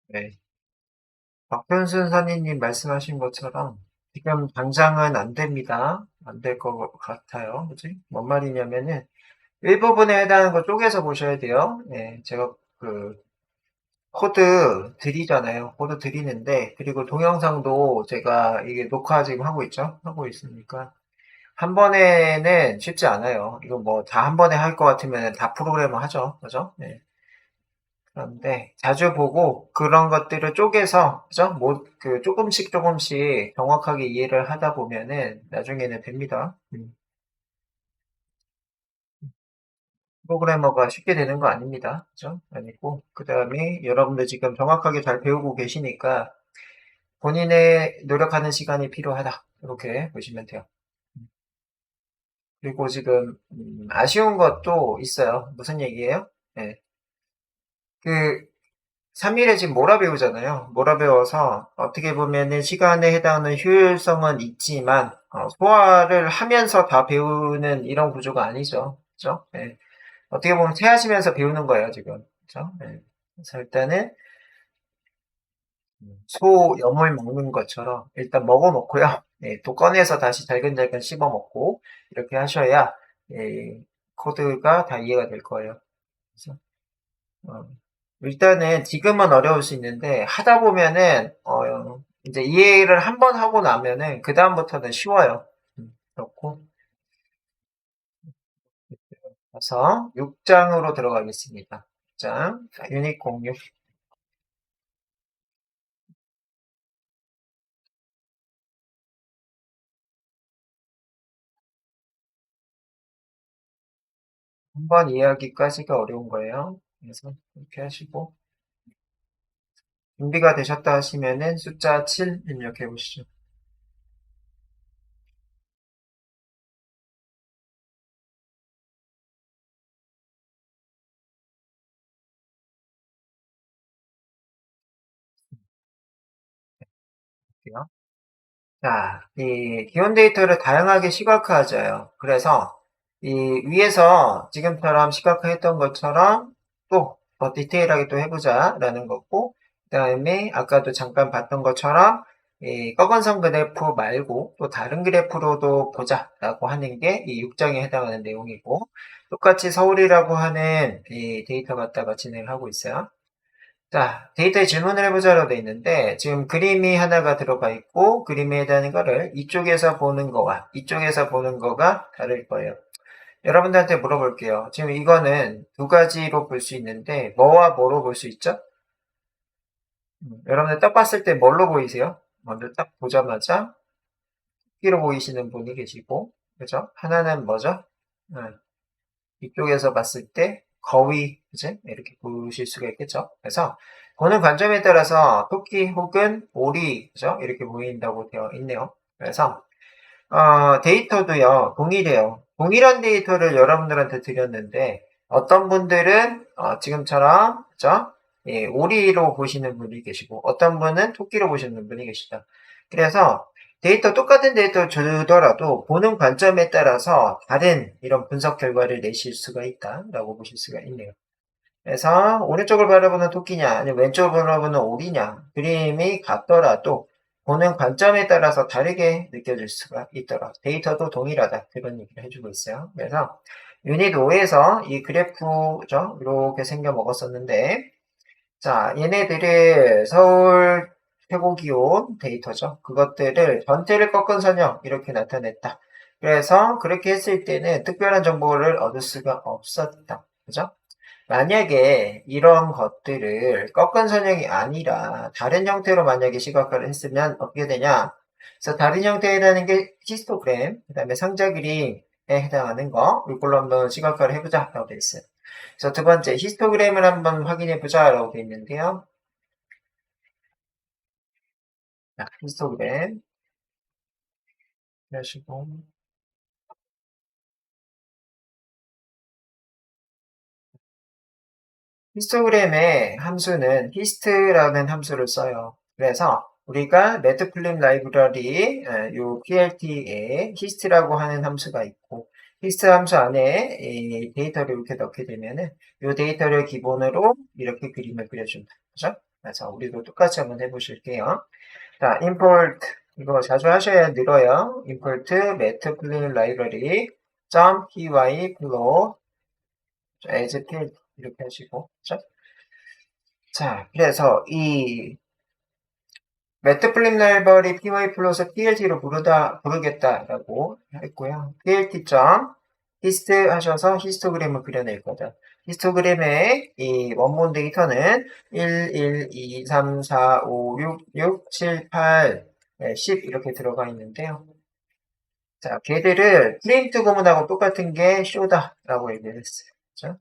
네. 박현순 선생님 말씀하신 것처럼 지금 당장은 안 됩니다. 안 될 것 같아요. 그지? 뭔 말이냐면은 일부분에 해당하는 거 쪼개서 보셔야 돼요. 네, 제가 그 코드 드리잖아요. 코드 드리는데 그리고 동영상도 제가 이게 녹화 지금 하고 있죠. 하고 있으니까 한 번에는 쉽지 않아요. 이거 뭐 다 한 번에 할 것 같으면 다 프로그램을 하죠. 그죠? 네. 그런데 자주 보고 그런 것들을 쪼개서 그죠? 뭐 그 조금씩 조금씩 정확하게 이해를 하다 보면은 나중에는 됩니다. 프로그래머가 쉽게 되는 거 아닙니다. 그죠? 아니고 그다음에 여러분들 지금 정확하게 잘 배우고 계시니까 본인의 노력하는 시간이 필요하다. 이렇게 보시면 돼요. 그리고 지금 아쉬운 것도 있어요. 무슨 얘기예요? 네. 그 3일에 지금 몰아 배우잖아요. 몰아 배워서 어떻게 보면은 시간에 해당하는 효율성은 있지만 소화를 하면서 다 배우는 이런 구조가 아니죠. 그죠? 네. 어떻게 보면 체하시면서 배우는 거예요, 지금. 그죠? 네. 그래서 일단은 소 염을 먹는 것처럼 일단 먹어놓고요. 네, 또 꺼내서 다시 잘근잘근 씹어 먹고 이렇게 하셔야 코드가 다 이해가 될 거예요. 그래서 어, 일단은 지금은 어려울 수 있는데 하다 보면은 이제 이해를 한번 하고 나면은 그 다음부터는 쉬워요. 그렇고 그래서 6장으로 들어가겠습니다. 6장 유닛 공유 한 번 이해하기까지가 어려운 거예요. 그래서 이렇게 하시고 준비가 되셨다 하시면은 숫자 7 입력해 보시죠. 볼게요. 자, 이 기본 데이터를 다양하게 시각화하자요. 그래서 이 위에서 지금처럼 시각화했던 것처럼 또 더 디테일하게 또 해보자라는 거고, 그다음에 아까도 잠깐 봤던 것처럼 이 검은선 그래프 말고 또 다른 그래프로도 보자라고 하는 게 이 6장에 해당하는 내용이고, 똑같이 서울이라고 하는 이 데이터 갖다가 진행을 하고 있어요. 자, 데이터에 질문을 해보자로 돼 있는데, 지금 그림이 하나가 들어가 있고, 그림에 해당하는 거를 이쪽에서 보는 거와 이쪽에서 보는 거가 다를 거예요. 여러분들한테 물어볼게요. 지금 이거는 두 가지로 볼 수 있는데, 뭐와 뭐로 볼 수 있죠? 여러분들 딱 봤을 때 뭘로 보이세요? 먼저 딱 보자마자 토끼로 보이시는 분이 계시고, 그죠? 하나는 뭐죠? 이쪽에서 봤을 때 거위, 그지? 이렇게 보실 수가 있겠죠. 그래서 보는 관점에 따라서 토끼 혹은 오리, 그죠? 이렇게 보인다고 되어 있네요. 그래서 데이터도요 동일해요. 동일한 데이터를 여러분들한테 드렸는데 어떤 분들은 지금처럼 그죠? 예, 오리로 보시는 분이 계시고 어떤 분은 토끼로 보시는 분이 계시다. 그래서 데이터 똑같은 데이터를 주더라도 보는 관점에 따라서 다른 이런 분석 결과를 내실 수가 있다라고 보실 수가 있네요. 그래서 오른쪽을 바라보는 토끼냐 아니면 왼쪽을 바라보는 오리냐 그림이 같더라도 보는 관점에 따라서 다르게 느껴질 수가 있더라. 데이터도 동일하다. 그런 얘기를 해주고 있어요. 그래서 유닛 5에서 이 그래프죠. 이렇게 생겨 먹었었는데 자 얘네들을 서울 최고 기온 데이터죠. 그것들을 전체를 꺾은 선형 이렇게 나타냈다. 그래서 그렇게 했을 때는 특별한 정보를 얻을 수가 없었다. 그죠? 만약에 이런 것들을 꺾은 선형이 아니라 다른 형태로 만약에 시각화를 했으면 어떻게 되냐? 그래서 다른 형태라는 게 히스토그램, 그 다음에 상자 그림에 해당하는 거, 이걸로 한번 시각화를 해보자 라고 되어 있어요. 그래서 두 번째, 히스토그램을 한번 확인해 보자 라고 되어 있는데요. 자, 히스토그램 하시고 히스토그램의 함수는 hist라는 함수를 써요. 그래서 우리가 매트플립 라이브러리 요 plt에 hist라고 하는 함수가 있고 hist 함수 안에 이 데이터를 이렇게 넣게 되면은 요 데이터를 기본으로 이렇게 그림을 그려준다. 그죠? 그래서 우리도 똑같이 한번 해보실게요. 자, import 이거 자주 하셔야 늘어요. import matplotlib library .py flow as field 이렇게 하시고, 그렇죠? 자, 그래서 이 matplotlib library py flow에서 plt로 부르겠다라고 했고요. plt.hist 하셔서 히스토그램을 그려낼 거다. 히스토그램의 이 원본 데이터는 1, 1, 2, 3, 4, 5, 6, 6, 7, 8, 10 이렇게 들어가 있는데요. 자, 걔들을 프린트 구문하고 똑같은 게 show다라고 얘기를 했어요. 그렇죠?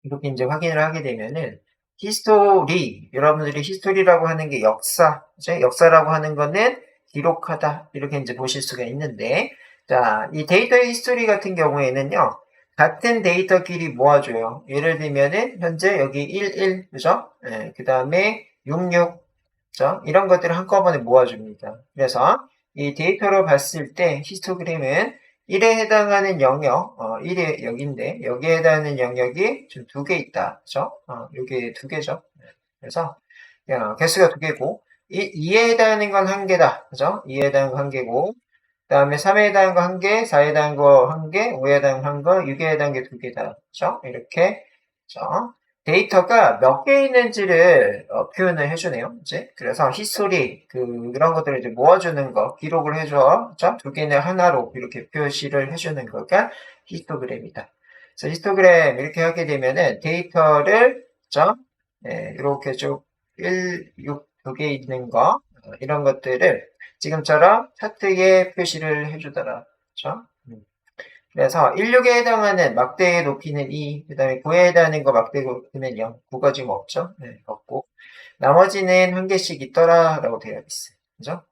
이렇게 이제 확인을 하게 되면은 히스토리, 여러분들이 히스토리라고 하는 게 역사, 그죠? 역사라고 하는 거는 기록하다 이렇게 이제 보실 수가 있는데, 자, 이 데이터의 히스토리 같은 경우에는요, 같은 데이터끼리 모아줘요. 예를 들면은 현재 여기 11, 그죠? 그 다음에 66, 그죠? 이런 것들을 한꺼번에 모아줍니다. 그래서 이 데이터로 봤을 때 히스토그램은 1에 해당하는 영역, 1이 여기인데, 여기에 해당하는 영역이 지금 2개 있다. 그죠? 여기 2개죠. 그래서, 개수가 2개고, 2에 해당하는 건 1개다. 그죠? 2에 해당하는 건 1개고, 그 다음에 3에 해당하는 거 1개, 4에 해당하는 거 1개, 5에 해당하는 거 6에 해당하는 게 2개다. 그죠? 이렇게, 그죠? 데이터가 몇 개 있는지를 표현을 해주네요. 이제 그래서 히스토리 그런 것들을 이제 모아주는 거 기록을 해줘. 그죠? 2개는 하나로 이렇게 표시를 해주는 거가 히스토그램이다. 그래서 히스토그램 이렇게 하게 되면은 데이터를 그죠? 이렇게 쭉 1, 6, 2개 있는 거 이런 것들을 지금처럼 차트에 표시를 해주더라. 그죠? 그래서 16에 해당하는 막대의 높이는 2, 그 다음에 9에 해당하는 거 막대의 높이는 0. 9가 지금 없죠? 네, 없고. 나머지는 한 개씩 있더라라고 되어 있어요. 그죠?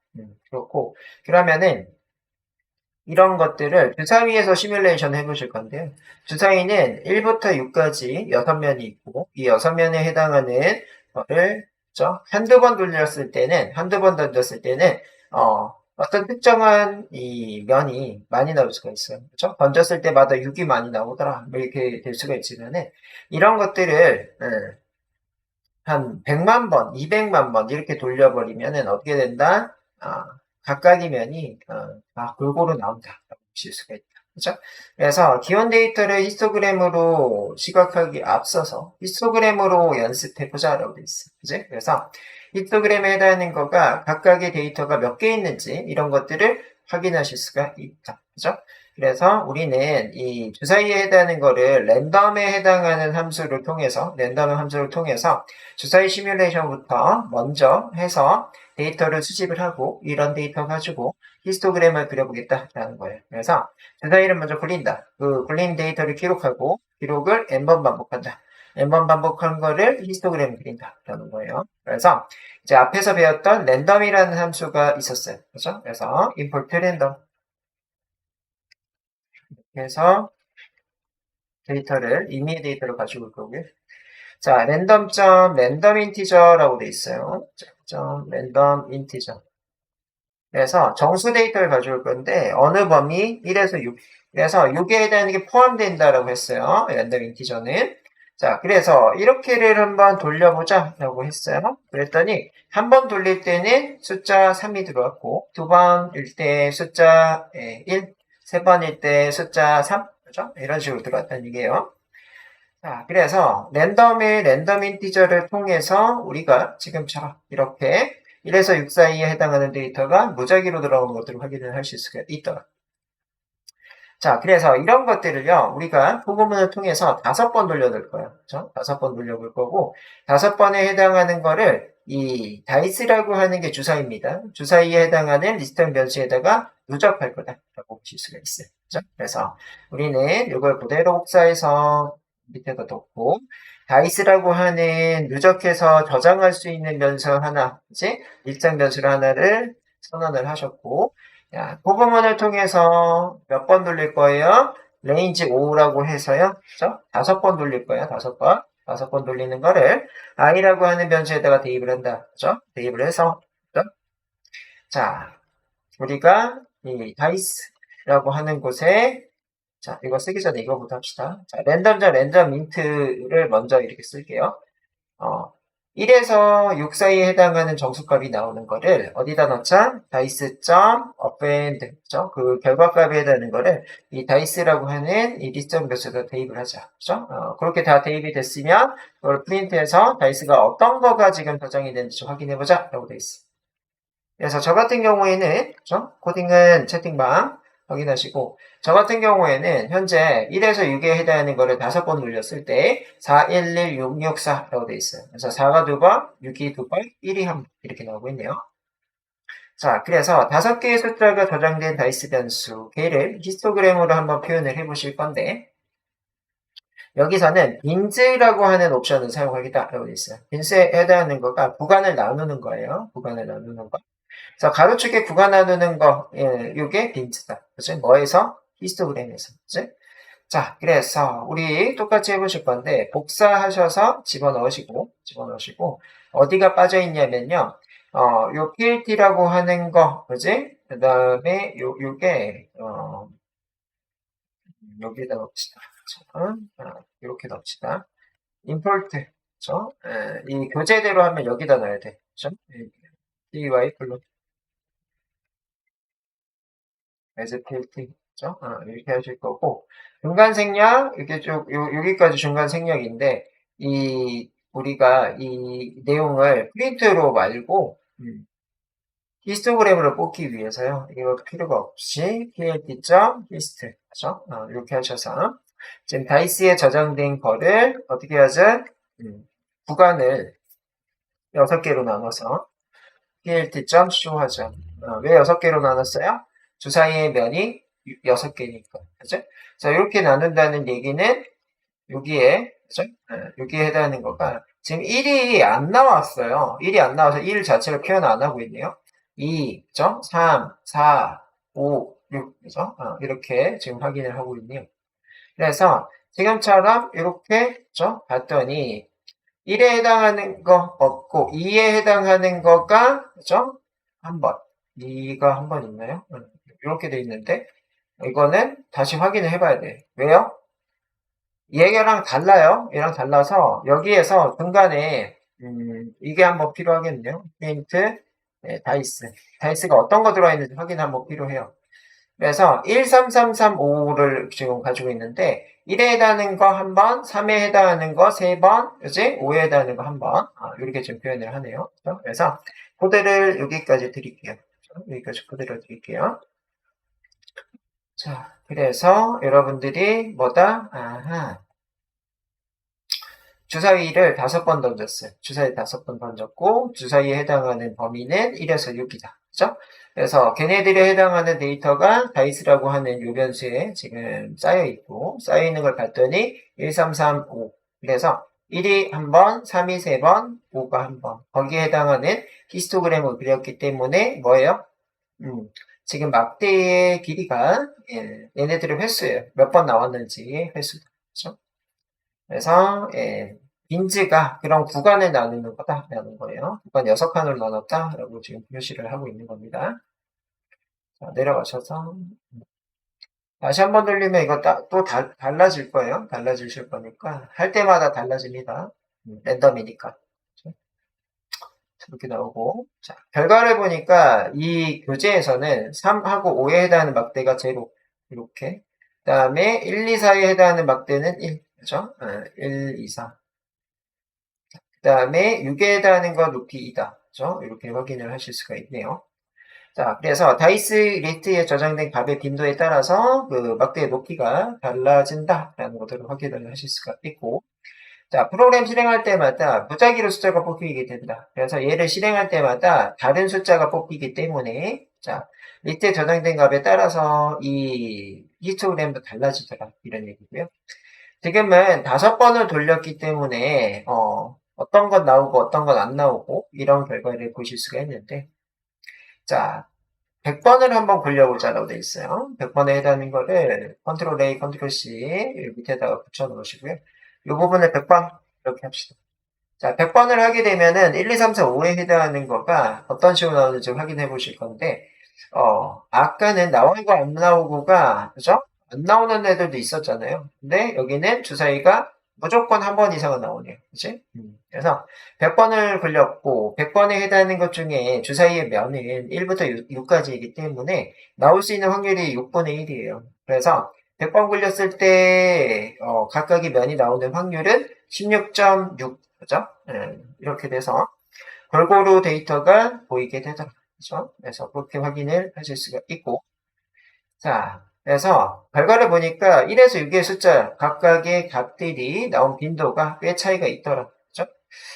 그렇고. 그러면은, 이런 것들을 주사위에서 시뮬레이션 해보실 건데요. 주사위는 1부터 6까지 6면이 있고, 이 6면에 해당하는 거를, 그죠? 한두 번 돌렸을 때는, 한두 번 던졌을 때는, 어떤 특정한 이 면이 많이 나올 수가 있어요. 그죠? 던졌을 때마다 6이 많이 나오더라. 뭐 이렇게 될 수가 있지만은, 이런 것들을, 한 100만 번, 200만 번 이렇게 돌려버리면은 어떻게 된다? 각각의 면이 골고루 나온다. 라고 보실 수가 있다. 그죠? 그래서 기본 데이터를 히스토그램으로 시각하기 앞서서 히스토그램으로 연습해보자 라고 되어 있어요. 그죠? 그래서 히스토그램에 해당하는 거가 각각의 데이터가 몇 개 있는지 이런 것들을 확인하실 수가 있다. 그죠? 그래서 우리는 이 주사위에 해당하는 거를 랜덤에 해당하는 함수를 통해서 주사위 시뮬레이션부터 먼저 해서 데이터를 수집을 하고 이런 데이터 가지고 히스토그램을 그려보겠다라는 거예요. 그래서 주사위를 먼저 굴린다. 그 굴린 데이터를 기록하고 기록을 n번 반복한다. n번 반복한 거를 히스토그램을 그린다라는 거예요. 그래서 이제 앞에서 배웠던 랜덤이라는 함수가 있었어요. 그렇죠? 그래서 import random 해서 데이터를 임의의 데이터를 가지고 올 거고요. 자, 랜덤 인티저라고 돼 있어요. 점 랜덤 인티저. 그래서 정수 데이터를 가져올 건데 어느 범위 1에서 6. 그래서 6에 해당하는 게 포함된다라고 했어요. 랜덤 인티저는. 자, 그래서 이렇게를 한번 돌려보자 라고 했어요. 그랬더니 한 번 돌릴 때는 숫자 3이 들어왔고 두 번일 때 숫자 1, 세 번일 때 숫자 3, 그죠? 이런 식으로 들어왔다는 얘기예요. 자, 그래서 랜덤 인티저를 통해서 우리가 지금처럼 이렇게 1에서 6 사이에 해당하는 데이터가 무작위로 들어온 것들을 확인을 하실 수가 있더라. 자, 그래서 이런 것들을요, 우리가 포구문을 통해서 5번 돌려볼 거예요. 그죠? 5번 돌려볼 거고, 5번에 해당하는 거를 이 다이스라고 하는 게 주사위입니다. 주사위에 해당하는 리스트 변수에다가 누적할 거다라고 보실 수가 있어요. 그죠? 그래서 우리는 이걸 그대로 복사해서 밑에다 뒀고, 다이스라고 하는 누적해서 저장할 수 있는 변수 하나, 이제 일정 변수를 하나를 선언을 하셨고, 자, 포그문을 통해서 몇 번 돌릴 거예요? 레인지 5라고 해서요. 그죠? 5번 돌릴 거예요. 5번. 5번 돌리는 거를 i라고 하는 변수에다가 대입을 한다. 그죠? 대입을 해서. 그죠? 자, 우리가 이 다이스라고 하는 곳에 자, 이거 쓰기 전에 이거부터 합시다. 자, 랜덤 인트를 먼저 이렇게 쓸게요. 1에서 6 사이에 해당하는 정수값이 나오는 거를 어디다 넣자? dice.append, 그죠? 그 결과값에 해당하는 거를 이 dice라고 하는 이 리스트 값에다 대입을 하자. 그죠? 그렇게 다 대입이 됐으면 그걸 프린트해서 dice가 어떤 거가 지금 저장이 되는지 확인해보자. 라고 돼 있어. 그래서 저 같은 경우에는, 그죠? 코딩은 채팅방 확인하시고, 저 같은 경우에는 현재 1에서 6에 해당하는 거를 5번 눌렸을 때 411664라고 되어 있어요. 그래서 4가 2번, 6이 2번, 1이 1번 이렇게 나오고 있네요. 자, 그래서 5개의 숫자가 저장된 다이스 변수 걔를 히스토그램으로 한번 표현을 해보실 건데 여기서는 빈즈라고 하는 옵션을 사용하겠다라고 되어 있어요. 빈즈에 해당하는 거가 구간을 나누는 거예요. 구간을 나누는 거. 자, 가로축에 구간 나누는 거, 요게 빈트다. 그치? 뭐에서? 히스토그램에서. 그치? 자, 그래서 우리 똑같이 해보실 건데, 복사하셔서 집어넣으시고, 어디가 빠져있냐면요, 요 PLT라고 하는 거, 그지? 그 다음에 요게, 여기다 넣읍시다. 이렇게 넣읍시다. 임포트, 그죠? 이 교재대로 하면 여기다 넣어야 돼. 그죠? DY 블록. SPLT죠? 이렇게 하실 거고, 중간 생략, 이렇게 쭉, 여기까지 중간 생략인데, 우리가 이 내용을 프린트로 말고, 히스토그램으로 뽑기 위해서요. 이거 필요가 없이, plt.hist, 그죠? 이렇게 하셔서, 지금 다이스에 저장된 거를 어떻게 하죠? 구간을 6개로 나눠서, plt.show 하죠. 왜 6개로 나눴어요? 주사위의 면이 6개니까. 그죠? 자, 이렇게 나눈다는 얘기는 여기에, 그죠? 여기에 해당하는 거가 지금 1이 안 나왔어요. 1이 안 나와서 1 자체를 표현 안 하고 있네요. 2, 그죠? 3, 4, 5, 6, 그죠? 이렇게 지금 확인을 하고 있네요. 그래서 지금처럼 이렇게, 그죠? 봤더니 1에 해당하는 거 없고 2에 해당하는 거가, 그죠? 한 번. 2가 한 번 있나요? 이렇게 돼 있는데 이거는 다시 확인을 해봐야 돼. 왜요? 얘랑 달라요. 얘랑 달라서 여기에서 중간에 이게 한번 필요하겠네요. 페인트, 다이스. 다이스가 어떤 거 들어있는지 확인 한번 필요해요. 그래서 1, 3, 3, 3, 5를 지금 가지고 있는데 1에 해당하는 거 한 번, 3에 해당하는 거 3번, 그지? 5에 해당하는 거 한 번. 이렇게 좀 표현을 하네요. 그래서 코드를 여기까지 드릴게요. 여기까지 코드를 드릴게요. 자, 그래서 여러분들이 뭐다? 주사위를 5번 던졌어요. 주사위 5번 던졌고 주사위에 해당하는 범위는 1에서 6이다. 그죠? 그래서 걔네들에 해당하는 데이터가 다이스라고 하는 요 변수에 지금 쌓여있고 쌓여있는 걸 봤더니 1, 3, 3, 5 그래서 1이 한 번, 3이 3번, 5가 한 번 거기에 해당하는 히스토그램을 그렸기 때문에 뭐예요? 지금 막대의 길이가 얘네들의 횟수예요. 몇 번 나왔는지 횟수다. 그렇죠? 그래서 빈즈가 그런 구간을 나누는 거다라는 거예요. 구간 6칸으로 나눴다라고 지금 표시를 하고 있는 겁니다. 자, 내려가셔서 다시 한번 돌리면 이거 또 달라질 거예요. 달라지실 거니까 할 때마다 달라집니다. 랜덤이니까. 이렇게 나오고 자, 결과를 보니까 이 교재에서는 3하고 5에 해당하는 막대가 0 이렇게 그 다음에 1, 2, 4에 해당하는 막대는 1 그죠? 1, 2, 4 그 다음에 6에 해당하는 건 높이 2다 그죠? 이렇게 확인을 하실 수가 있네요. 자, 그래서 다이스 리스트에 저장된 값의 빈도에 따라서 그 막대의 높이가 달라진다라는 것들을 확인을 하실 수가 있고 자, 프로그램 실행할 때마다 무작위로 숫자가 뽑히게 된다. 그래서 얘를 실행할 때마다 다른 숫자가 뽑히기 때문에 자, 리스트에 저장된 값에 따라서 이 히스토그램도 달라지더라. 이런 얘기고요. 지금은 5번을 돌렸기 때문에 어떤 건 나오고 어떤 건 안 나오고 이런 결과를 보실 수가 있는데 자, 100번을 한번 굴려보자라고 되어 있어요. 100번에 해당하는 거를 컨트롤 A, 컨트롤 C 밑에다가 붙여 놓으시고요. 이 부분을 100번 이렇게 합시다. 자, 100번을 하게 되면은 1, 2, 3, 4, 5에 해당하는 거가 어떤 식으로 나오는지 확인해 보실 건데 아까는 나오고 안 나오고가 그죠? 안 나오는 애들도 있었잖아요. 근데 여기는 주사위가 무조건 한 번 이상은 나오네요. 그치? 그래서 100번을 굴렸고 100번에 해당하는 것 중에 주사위의 면은 1부터 6까지이기 때문에 나올 수 있는 확률이 6분의 1이에요. 그래서 100번 굴렸을 때 각각의 면이 나오는 확률은 16.6, 그죠? 이렇게 돼서 골고루 데이터가 보이게 되더라고요. 그죠? 그래서 그렇게 확인을 하실 수가 있고, 자, 그래서 결과를 보니까 1에서 6의 숫자 각각의 값들이 나온 빈도가 꽤 차이가 있더라고요. 그죠?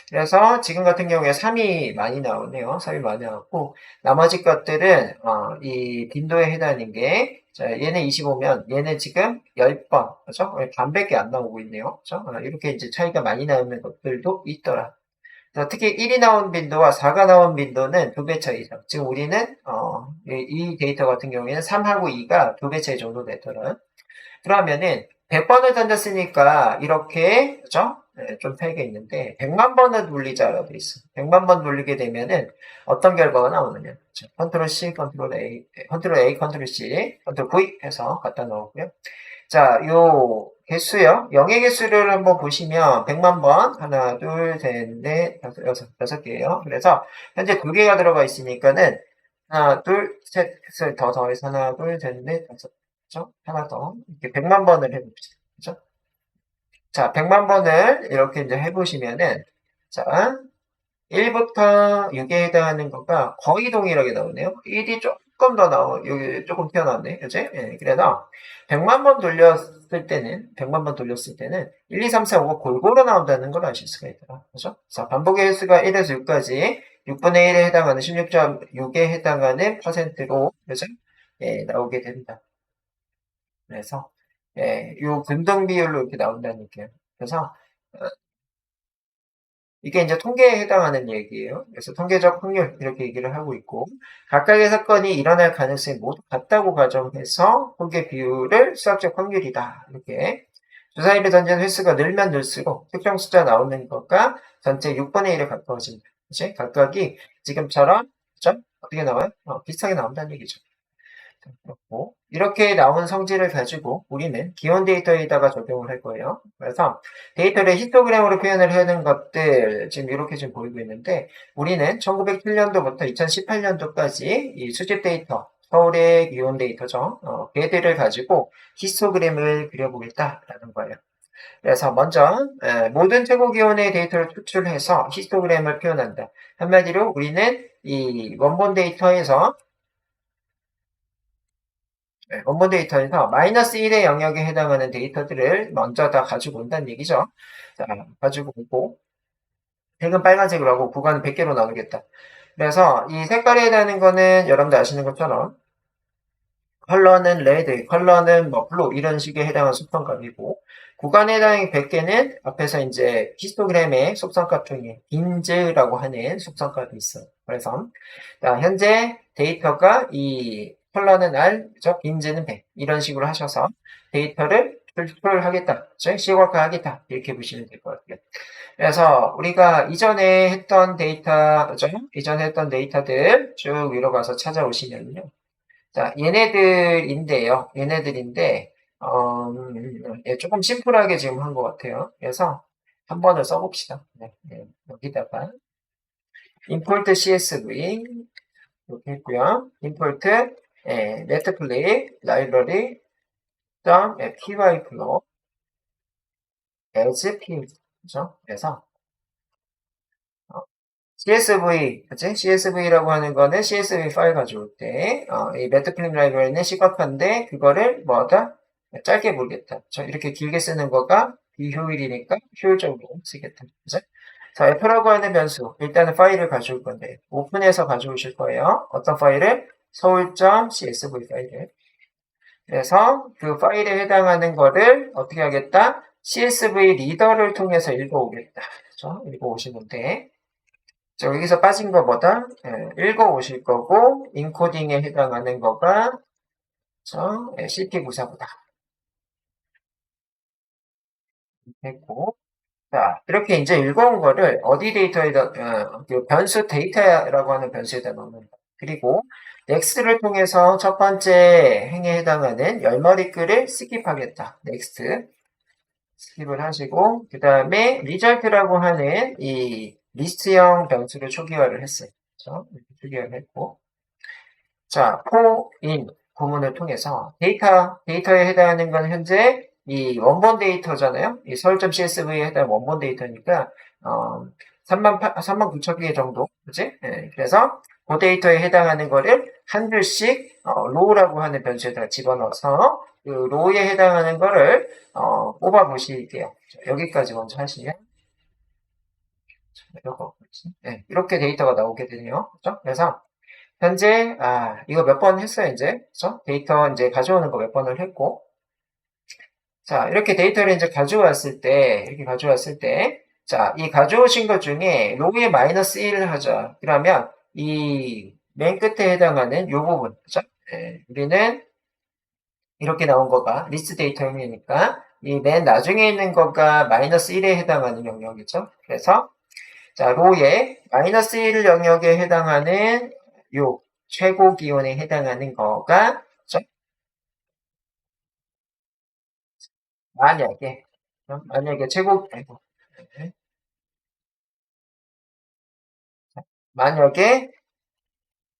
그래서 지금 같은 경우에 3이 많이 나오네요. 3이 많이 나왔고, 나머지 것들은 이 빈도에 해당하는 게, 자, 얘네 25면 얘네 지금 10번, 그죠? 반밖에 안 나오고 있네요. 그죠? 이렇게 이제 차이가 많이 나는 것들도 있더라. 특히 1이 나온 빈도와 4가 나온 빈도는 2배 차이 이상. 지금 우리는 이 데이터 같은 경우에는 3하고 2가 2배 차이 정도 되더라. 그러면은 100번을 던졌으니까 이렇게 그죠? 네, 좀 차이가 있는데 100만 번을 돌리자라고 돼 있어. 100만 번 돌리게 되면은 어떤 결과가 나오느냐? 컨트롤 C, 컨트롤 A, 컨트롤 C, 컨트롤 V 해서 갖다 넣었고요. 자, 요 개수요. 영의 개수를 한번 보시면 100만 번 하나, 둘, 셋, 넷, 다섯, 여섯 개예요. 그래서 현재 2개가 들어가 있으니까는 하나, 둘, 셋, 더 더해서 하나, 둘, 셋, 넷, 다섯, 그죠? 하나 더 이렇게 100만 번을 해봅시다. 그죠? 자, 100만 번을 이렇게 이제 해보시면은 자, 1부터 6에 해당하는 거가 거의 동일하게 나오네요. 1이 조금 더 여기 조금 튀어나왔네. 그치? 예, 그래서 100만 번 돌렸을 때는, 100만 번 돌렸을 때는 1, 2, 3, 4, 5가 골고루 나온다는 걸 아실 수가 있더라. 그죠? 자, 반복의 횟수가 1에서 6까지 6분의 1에 해당하는 16.6에 해당하는 퍼센트로, 그죠? 예, 나오게 된다. 그래서, 예, 요 근등 비율로 이렇게 나온다는 얘기예요. 그래서, 이게 이제 통계에 해당하는 얘기예요. 그래서 통계적 확률 이렇게 얘기를 하고 있고 각각의 사건이 일어날 가능성이 모두 같다고 가정해서 통계 비율을 수학적 확률이다. 이렇게 주사위를 던지는 횟수가 늘면 늘수록 특정 숫자 나오는 것과 전체 6분의 1에 가까워진다. 그치? 각각이 지금처럼 그죠? 어떻게 나와요? 비슷하게 나온다는 얘기죠. 그렇고 이렇게 나온 성질을 가지고 우리는 기본 데이터에다가 적용을 할 거예요. 그래서 데이터를 히스토그램으로 표현을 하는 것들 지금 이렇게 좀 보이고 있는데 우리는 1907년도부터 2018년도까지 이 수집 데이터 서울의 기온 데이터죠. 걔들을 가지고 히스토그램을 그려보겠다라는 거예요. 그래서 먼저 모든 최고 기온의 데이터를 추출해서 히스토그램을 표현한다. 한마디로 우리는 이 원본 데이터에서 원본 데이터에서 마이너스 1의 영역에 해당하는 데이터들을 먼저 다 가지고 온다는 얘기죠. 자, 가지고 오고, 색은 빨간색으로 하고 구간은 100개로 나누겠다. 그래서 이 색깔에 해당하는 거는 여러분들 아시는 것처럼 컬러는 레드, 컬러는 뭐 블루 이런 식에 해당하는 속성값이고 구간에 해당하는 100개는 앞에서 이제 히스토그램의 속성값 중에 빈즈라고 하는 속성값이 있어요. 그래서 자, 현재 데이터가 이 컬러는 R, 그죠? 빈즈는 100 이런 식으로 하셔서 데이터를 출하겠다, 그죠? 시각화하겠다 이렇게 보시면 될 것 같아요. 그래서 우리가 이전에 했던 데이터, 그죠? 이전에 했던 데이터들 쭉 위로 가서 찾아오시면요. 자, 얘네들인데요. 얘네들인데, 예, 조금 심플하게 지금 한 것 같아요. 그래서 한 번을 써봅시다. 네, 네, 여기다가 import CSV 이렇게 했고요. import netplik library pyflow as png 그죠? 그래서 CSV, 그치? CSV라고 하는 거는 CSV 파일 가져올 때, 이 매트플립 라이브러리는 시각화인데, 그거를 뭐하다? 짧게 보겠다. 이렇게 길게 쓰는 거가 비효율이니까 효율적으로 쓰겠다. 그치? 자, F라고 하는 변수. 일단은 파일을 가져올 건데, 오픈해서 가져오실 거예요. 어떤 파일을? 서울.csv 파일을. 그래서 그 파일에 해당하는 거를 어떻게 하겠다? CSV 리더를 통해서 읽어오겠다. 그죠? 읽어오시면 돼. 자, 여기서 빠진 거보다 읽어오실 거고 인코딩에 해당하는 거가 CP94보다 했고 자 이렇게 이제 읽어온 거를 어디 데이터에다 그 변수 데이터라고 하는 변수에다 넣는다. 그리고 넥스트를 통해서 첫 번째 행에 해당하는 열머리 글을 스킵하겠다. 넥스트 스킵을 하시고, 그 다음에 리절트라고 하는 이 리스트형 변수를 초기화를 했어요. 그렇죠? 이렇게 초기화를 했고, 자, 포인 구문을 통해서 데이터에 해당하는 건 현재 이 원본 데이터잖아요. 이 서울.csv에 해당하는 원본 데이터니까, 39,000개 정도, 그지? 예, 그래서 그 데이터에 해당하는 거를 한 줄씩, 로우라고 하는 변수에다가 집어넣어서 그 로우에 해당하는 거를, 뽑아 보실게요. 여기까지 먼저 하시면, 이렇게 데이터가 나오게 되네요. 그죠? 그래서, 현재, 이거 몇 번 했어요, 이제. 그죠? 데이터 이제 가져오는 거 몇 번을 했고. 자, 이렇게 데이터를 이제 가져왔을 때, 이렇게 가져왔을 때, 자, 이 가져오신 것 중에 로그에 마이너스 1을 하자. 그러면 이 맨 끝에 해당하는 이 부분, 그죠? 우리는 이렇게 나온 거가 리스트 데이터형이니까 이 맨 나중에 있는 거가 마이너스 1에 해당하는 영역이죠. 그래서 자, 로에 마이너스 1 영역에 해당하는 요 최고 기온에 해당하는 거가 그죠? 만약에 만약에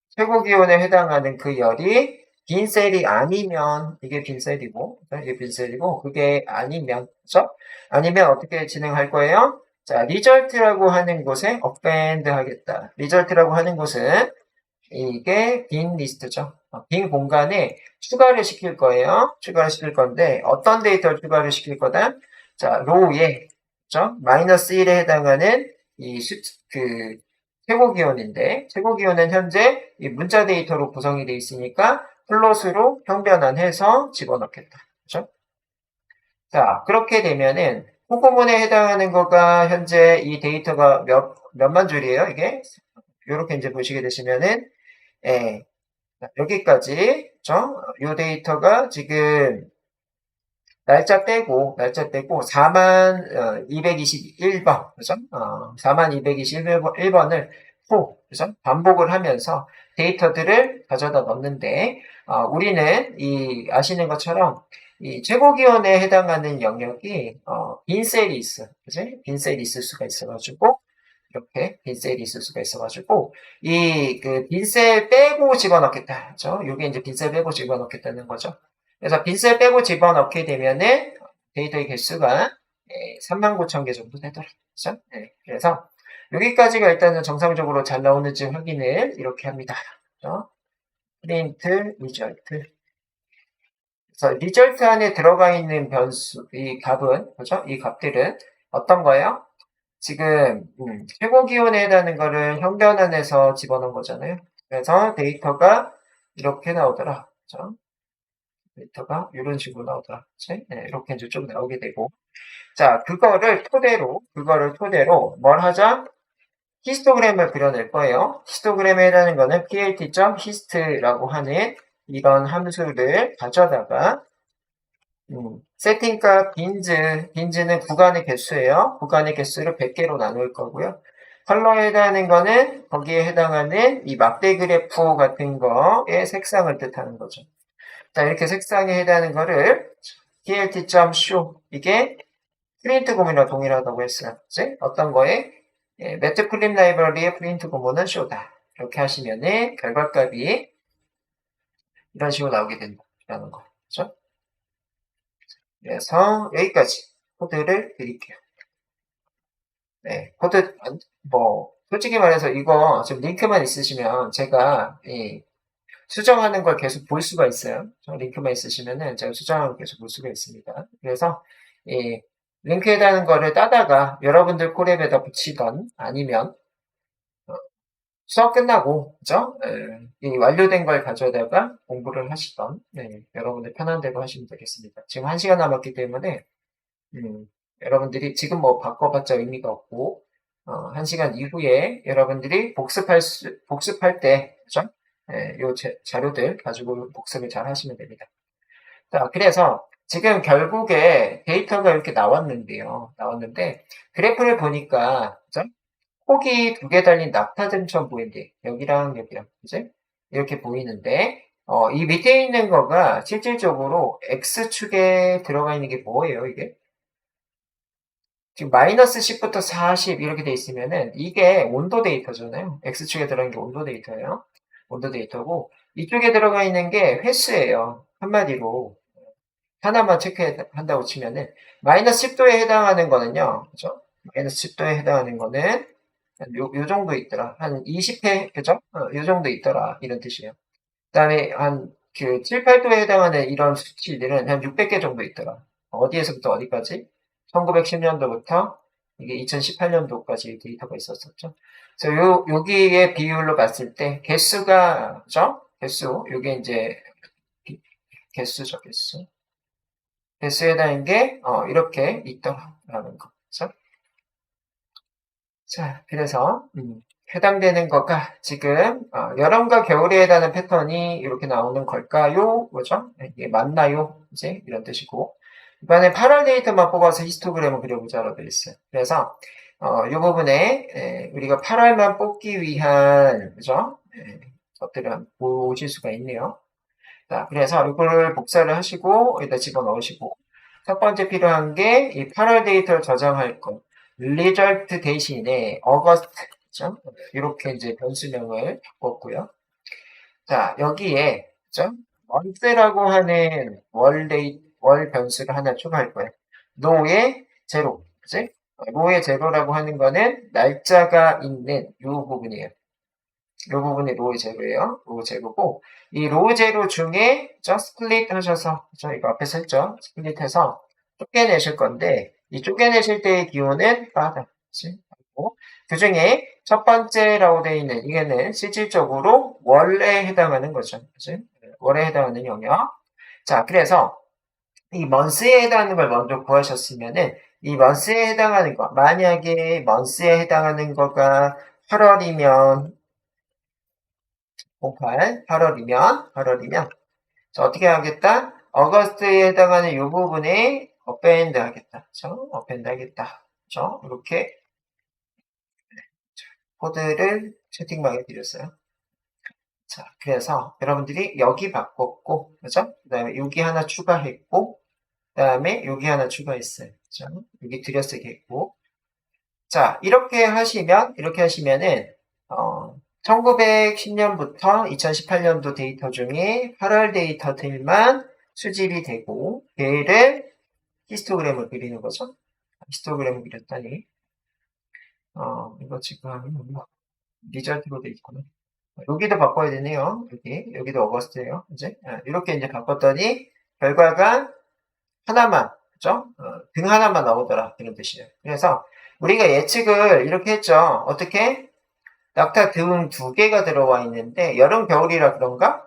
최고 기온에 해당하는 그 열이 빈 셀이 아니면 이게 빈 셀이고 이게 빈 셀이고 그게 아니면 그죠? 아니면 어떻게 진행할 거예요? 자, 리절트라고 하는 곳에 업밴드 하겠다. 리절트라고 하는 곳은 이게 빈 리스트죠. 빈 공간에 추가를 시킬 거예요. 추가를 시킬 건데 어떤 데이터를 추가를 시킬 거다? 자, 로우에 그죠? 마이너스 1에 해당하는 그 최고 기온인데 최고 기온은 현재 이 문자 데이터로 구성이 되어 있으니까 플롯으로 형변환해서 집어넣겠다. 그죠? 자, 그렇게 되면은 콩고문에 해당하는 거가 현재 이 데이터가 몇만 줄이에요, 이게? 이렇게 이제 보시게 되시면은 예, 여기까지, 그죠? 요 데이터가 지금 날짜 빼고 4만 221번, 그죠? 4만 221번을 그죠? 반복을 하면서 데이터들을 가져다 넣는데, 우리는 아시는 것처럼 이 최고 기온에 해당하는 영역이, 빈 셀이 있어. 그지? 빈 셀이 있을 수가 있어가지고, 이렇게 빈셀이 있을 수가 있어가지고 그 빈셀 빼고 집어넣겠다. 그죠? 이게 이제 빈셀 빼고 집어넣겠다는 거죠. 그래서 빈셀 빼고 집어넣게 되면은 데이터의 개수가 39,000개 정도 되더라. 그죠? 그래서 여기까지가 일단은 정상적으로 잘 나오는지 확인을 이렇게 합니다. 그죠? 프린트 리절트. 그래서 리절트 안에 들어가 있는 변수, 이 값은, 그죠? 이 값들은 어떤 거예요? 지금 최고 기온에 해당하는 거를 형변환해서 집어넣은 거잖아요. 그래서 데이터가 이렇게 나오더라. 그렇죠? 데이터가 이런 식으로 나오더라. 그치? 이렇게 이제 쭉 나오게 되고. 자, 그거를 토대로 뭘 하자? 히스토그램을 그려낼 거예요. 히스토그램에 해당하는 거는 plt.hist라고 하는 이런 함수를 가져다가 세팅값 빈즈는 구간의 개수예요. 구간의 개수를 100개로 나눌 거고요. 컬러에 해당하는 거는 거기에 해당하는 이 막대 그래프 같은 거의 색상을 뜻하는 거죠. 자, 이렇게 색상에 해당하는 거를 plt.show 이게 프린트 구문이랑 동일하다고 했어요. 그치? 어떤 거에 매트플립 라이브러리의 프린트 구문은 show다. 이렇게 하시면은 결과값이 이런 식으로 나오게 된다는 거. 그죠? 그래서 여기까지 코드를 드릴게요. 네, 코드 솔직히 말해서 이거 지금 링크만 있으시면 제가 수정하는 걸 계속 볼 수가 있어요. 링크만 있으시면은 제가 수정하는 걸 계속 볼 수가 있습니다. 그래서 이 링크에 다는 거를 따다가 여러분들 콜앱에다 붙이던 아니면 수업 끝나고 그죠? 이 완료된 걸 가져다가 공부를 하시던 여러분들 편한 대로 하시면 되겠습니다. 지금 1시간 남았기 때문에 여러분들이 지금 뭐 바꿔봤자 의미가 없고, 1시간 이후에 여러분들이 복습할 때, 그죠? 요 자료들 가지고 복습을 잘 하시면 됩니다. 자, 그래서 지금 결국에 데이터가 이렇게 나왔는데, 그래프를 보니까, 그죠? 폭이 2개 달린 낙타등처럼 보이는데, 여기랑 여기랑, 그죠? 이렇게 보이는데, 이 밑에 있는 거가 실질적으로 X축에 들어가 있는 게 뭐예요, 이게? 지금 마이너스 10부터 40 이렇게 돼 있으면은 이게 온도 데이터잖아요. X축에 들어간 게 온도 데이터예요. 온도 데이터고 이쪽에 들어가 있는 게 횟수예요. 한마디로 하나만 체크한다고 치면은 마이너스 10도에 해당하는 거는요. 그죠? 마이너스 10도에 해당하는 거는 요 정도 있더라. 한 20회, 그죠? 요 정도 있더라. 이런 뜻이에요. 그다음에 한 그 7, 8도에 해당하는 이런 수치들은 한 600개 정도 있더라. 어디에서부터 어디까지? 1910년도부터 이게 2018년도까지 데이터가 있었었죠. 그래서 여기에 비율로 봤을 때 개수가 그죠? 개수 요게 이제 개수죠, 개수. 개수에 해당하는 게 이렇게 있더라라는 거. 그죠? 자, 그래서 해당되는 거가 지금 여름과 겨울에 해당하는 패턴이 이렇게 나오는 걸까요? 뭐죠? 이게 맞나요? 이제 이런 뜻이고 이번에 8월 데이터만 뽑아서 히스토그램을 그려보자라고 했어요. 그래서 이 부분에 우리가 8월만 뽑기 위한 그죠? 것들을 한번 보실 수가 있네요. 자, 그래서 이거를 복사를 하시고 여기다 집어넣으시고 첫 번째 필요한 게 이 8월 데이터를 저장할 것. result 대신에 August죠? 이렇게 이제 변수명을 바꿨고요. 자, 여기에 그죠? month라고 하는 월 변수를 하나 추가할 거예요. no의 제로, 그지? no의 제로라고 하는 거는 날짜가 있는 이 부분이에요. 이 부분이 로우 제로예요. 로우 제로고 이 로우 제로 중에 스플릿 하셔서 이거 앞에서 했죠. 스플릿해서 쪼개내실 건데 이 쪼개내실 때의 기호는 바다. 그 중에 첫 번째라고 되어 있는 이게는 실질적으로 월에 해당하는 거죠. 그치? 월에 해당하는 영역. 자, 그래서 이 먼스에 해당하는 걸 먼저 구하셨으면은 이 먼스에 해당하는 거 만약에 먼스에 해당하는 거가 8월이면 08, 8월이면 자, 어떻게 하겠다? 어거스트에 해당하는 이 부분에 어펜드 하겠다. 그쵸? 어펜드 하겠다. 그쵸? 이렇게 코드를 채팅방에 드렸어요. 자, 그래서 여러분들이 여기 바꿨고, 그죠? 그 다음에 여기 하나 추가했고, 그 다음에 여기 하나 추가했어요. 그죠? 여기 들여쓰기 했고. 자, 이렇게 하시면은, 1910년부터 2018년도 데이터 중에 8월 데이터들만 수집이 되고, 걔를 히스토그램을 그리는 거죠. 히스토그램을 그렸다니. 이거 지금, 리절트로 돼 있구나. 여기도 바꿔야 되네요. 여기도 어거스트예요. 이제 이렇게 이제 바꿨더니 결과가 하나만, 그죠? 등 하나만 나오더라 이런 뜻이에요. 그래서 우리가 예측을 이렇게 했죠. 어떻게? 낙타 등 두 개가 들어와 있는데 여름 겨울이라 그런가?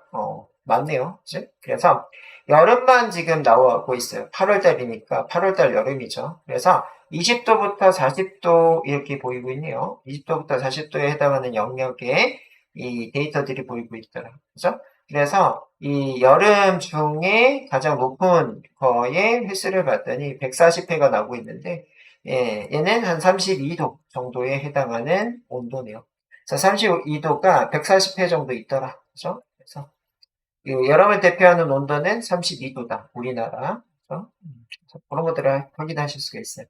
맞네요. 그치? 그래서 여름만 지금 나오고 있어요. 8월달이니까 8월달 여름이죠. 그래서 20도부터 40도 이렇게 보이고 있네요. 20도부터 40도에 해당하는 영역에 이 데이터들이 보이고 있더라. 그죠? 그래서 이 여름 중에 가장 높은 거의 횟수를 봤더니 140회가 나오고 있는데 얘는 한 32도 정도에 해당하는 온도네요. 자, 32도가 140회 정도 있더라. 그죠? 그래서 여름을 대표하는 온도는 32도다. 우리나라. 그죠? 그런 것들을 확인하실 수가 있어요.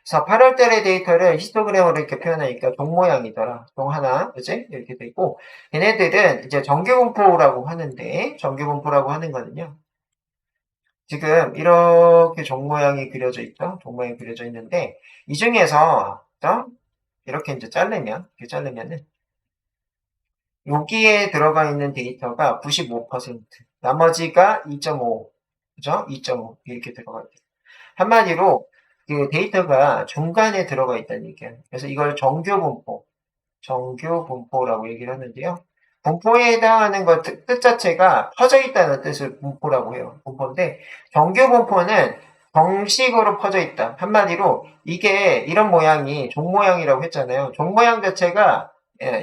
그래서 8월 달의 데이터를 히스토그램으로 이렇게 표현하니까 종 모양이더라. 종 하나, 그지? 이렇게 돼 있고, 얘네들은 이제 정규분포라고 하는데, 정규분포라고 하는 거는요. 지금 이렇게 종 모양이 그려져 있죠? 종 모양이 그려져 있는데, 이 중에서, 이렇게 이제 이렇게 자르면은, 여기에 들어가 있는 데이터가 95%, 나머지가 2.5, 그죠? 2.5 이렇게 들어가 있어요. 한마디로 그 데이터가 중간에 들어가 있다는 얘기예요. 그래서 이걸 정규분포라고 얘기를 하는데요. 분포에 해당하는 것 뜻 자체가 퍼져 있다는 뜻을 분포라고 해요. 분포인데 정규분포는 정식으로 퍼져 있다. 한마디로 이게 이런 모양이 종 모양이라고 했잖아요. 종 모양 자체가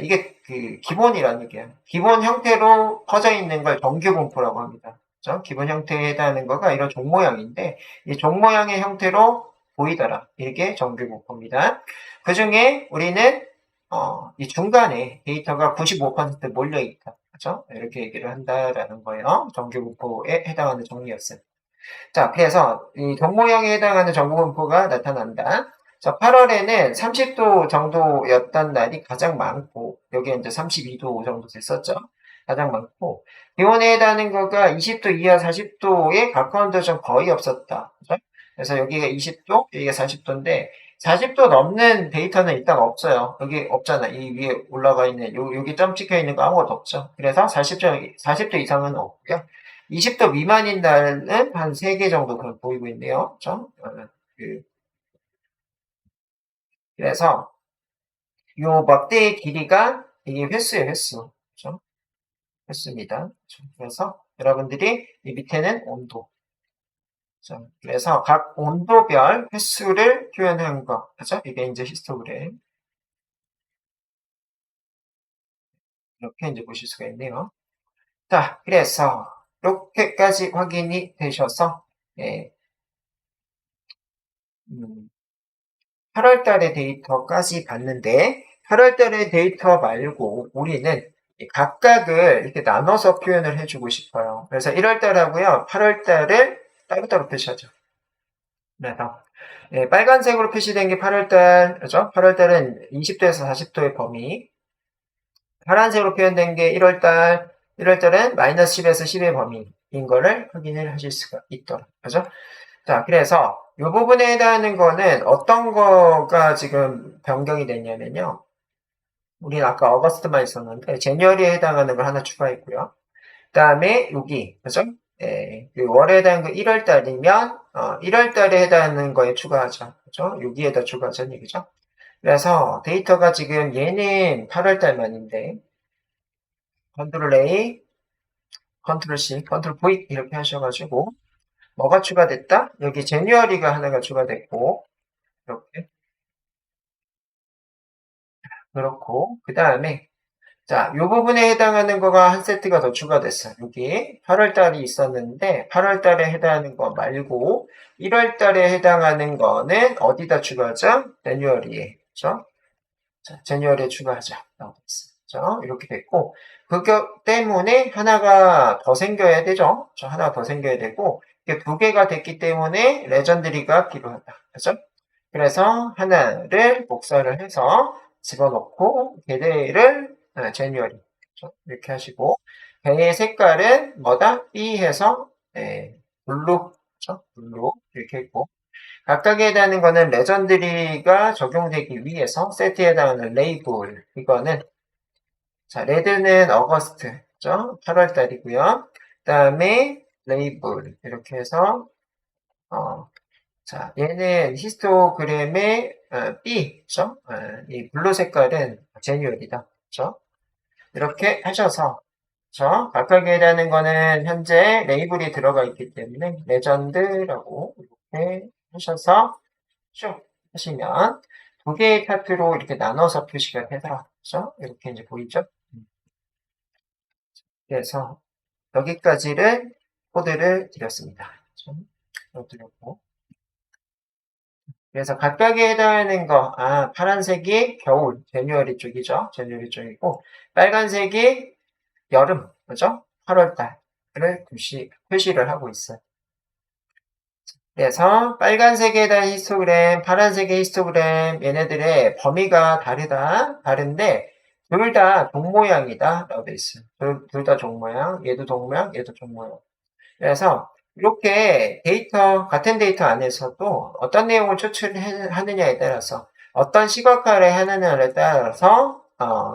이게 그 기본이라는 얘기예요. 기본 형태로 퍼져 있는 걸 정규분포라고 합니다. 그렇죠? 기본 형태에 해당하는 거가 이런 종 모양인데 이 종 모양의 형태로 보이더라. 이게 정규분포입니다. 그 중에 우리는 이 중간에 데이터가 95% 몰려있다. 그죠? 이렇게 얘기를 한다라는 거예요. 정규분포에 해당하는 정리였어요. 자, 그래서 이 종 모양에 해당하는 정규분포가 나타난다. 자, 8월에는 30도 정도였던 날이 가장 많고, 여기 이제 32도 정도 됐었죠. 가장 많고, 기온에 해당하는 거가 20도 이하 40도에 가까운 데좀 거의 없었다. 그죠? 그래서 여기가 20도, 여기가 40도인데, 40도 넘는 데이터는 일단 없어요. 여기 없잖아. 이 위에 올라가 있는, 여기 점 찍혀 있는 거 아무것도 없죠. 그래서 40도 이상은 없고요. 20도 미만인 날은 한 3개 정도 보이고 있네요. 그죠? 그, 그래서 요 막대의 길이가 이게 횟수예요, 횟수. 그죠? 횟수입니다. 그죠? 그래서 여러분들이 이 밑에는 온도. 그죠? 그래서 각 온도별 횟수를 표현한 거. 그죠? 이게 이제 히스토그램. 이렇게 이제 보실 수가 있네요. 자, 그래서 이렇게까지 확인이 되셔서 예, 8월 달의 데이터까지 봤는데 8월 달의 데이터 말고 우리는 각각을 이렇게 나눠서 표현을 해주고 싶어요. 그래서 1월 달하고요, 8월 달을 따로따로 표시하죠. 그래서 빨간색으로 표시된 게 8월 달, 그죠? 8월 달은 20도에서 40도의 범위. 파란색으로 표현된 게 1월 달, 1월 달은 마이너스 10에서 10의 범위인 거를 확인을 하실 수가 있더라. 그죠? 자, 그래서 이 부분에 해당하는 거는 어떤 거가 지금 변경이 됐냐면요. 우리는 아까 어거스트만 있었는데, 제니어리에 해당하는 걸 하나 추가했고요. 그 다음에 여기, 그죠? 그 월에 해당하는 거 1월 달이면, 1월 달에 해당하는 거에 추가하죠. 그죠? 여기에다 추가하자는 얘기죠. 그래서 데이터가 지금 얘는 8월 달만인데, 컨트롤 A, 컨트롤 C, 컨트롤 V 이렇게 하셔가지고, 뭐가 추가됐다? 여기 제니어리가 하나가 추가됐고, 이렇게. 그렇고, 그 다음에, 자, 이 부분에 해당하는 거가 한 세트가 더 추가됐어요. 여기 8월 달이 있었는데, 8월 달에 해당하는 거 말고, 1월 달에 해당하는 거는 어디다 추가하죠? 제뉴얼리에. 그죠? 자, 제뉴얼리에 추가하자. 라고 됐어요. 이렇게 됐고, 그것 때문에 하나가 더 생겨야 되죠? 하나가 더 생겨야 되고, 이게 두 개가 됐기 때문에 레전드리가 필요하다. 그죠? 그래서 하나를 복사를 해서 집어넣고 개대를 제뉴얼리 이렇게 하시고 배의 색깔은 뭐다? B 해서 블루 그렇죠? 블루 이렇게 했고 각각에 해당하는 거는 레전드리가 적용되기 위해서 세트에 해당하는 레이블 이거는 자 레드는 어거스트 그렇죠? 8월 달이고요. 그 다음에 레이블 이렇게 해서 자, 얘는 히스토그램의 B, 그죠? 이 블루 색깔은 제뉴얼이다, 그죠? 이렇게 하셔서, 그죠? 각각에 해당하는 거는 현재 레이블이 들어가 있기 때문에 레전드라고 이렇게 하셔서 쭉 하시면 두 개의 파트로 이렇게 나눠서 표시가 되더라, 그죠? 이렇게 이제 보이죠? 그래서 여기까지를 코드를 드렸습니다. 좀 드렸고. 그래서 각각에 해당하는 거, 파란색이 겨울, 제뉴어리 쪽이죠. 제뉴어리 쪽이고, 빨간색이 여름, 그죠? 8월 달을 표시를 하고 있어요. 그래서 빨간색에 대한 히스토그램, 파란색의 히스토그램, 얘네들의 범위가 다른데, 둘 다 동모양이다. 라고 되어 있어요. 둘 다 종모양, 얘도 동모양, 얘도 종모양. 그래서 이렇게 같은 데이터 안에서도 어떤 내용을 추출하느냐에 따라서 어떤 시각화를 하느냐에 따라서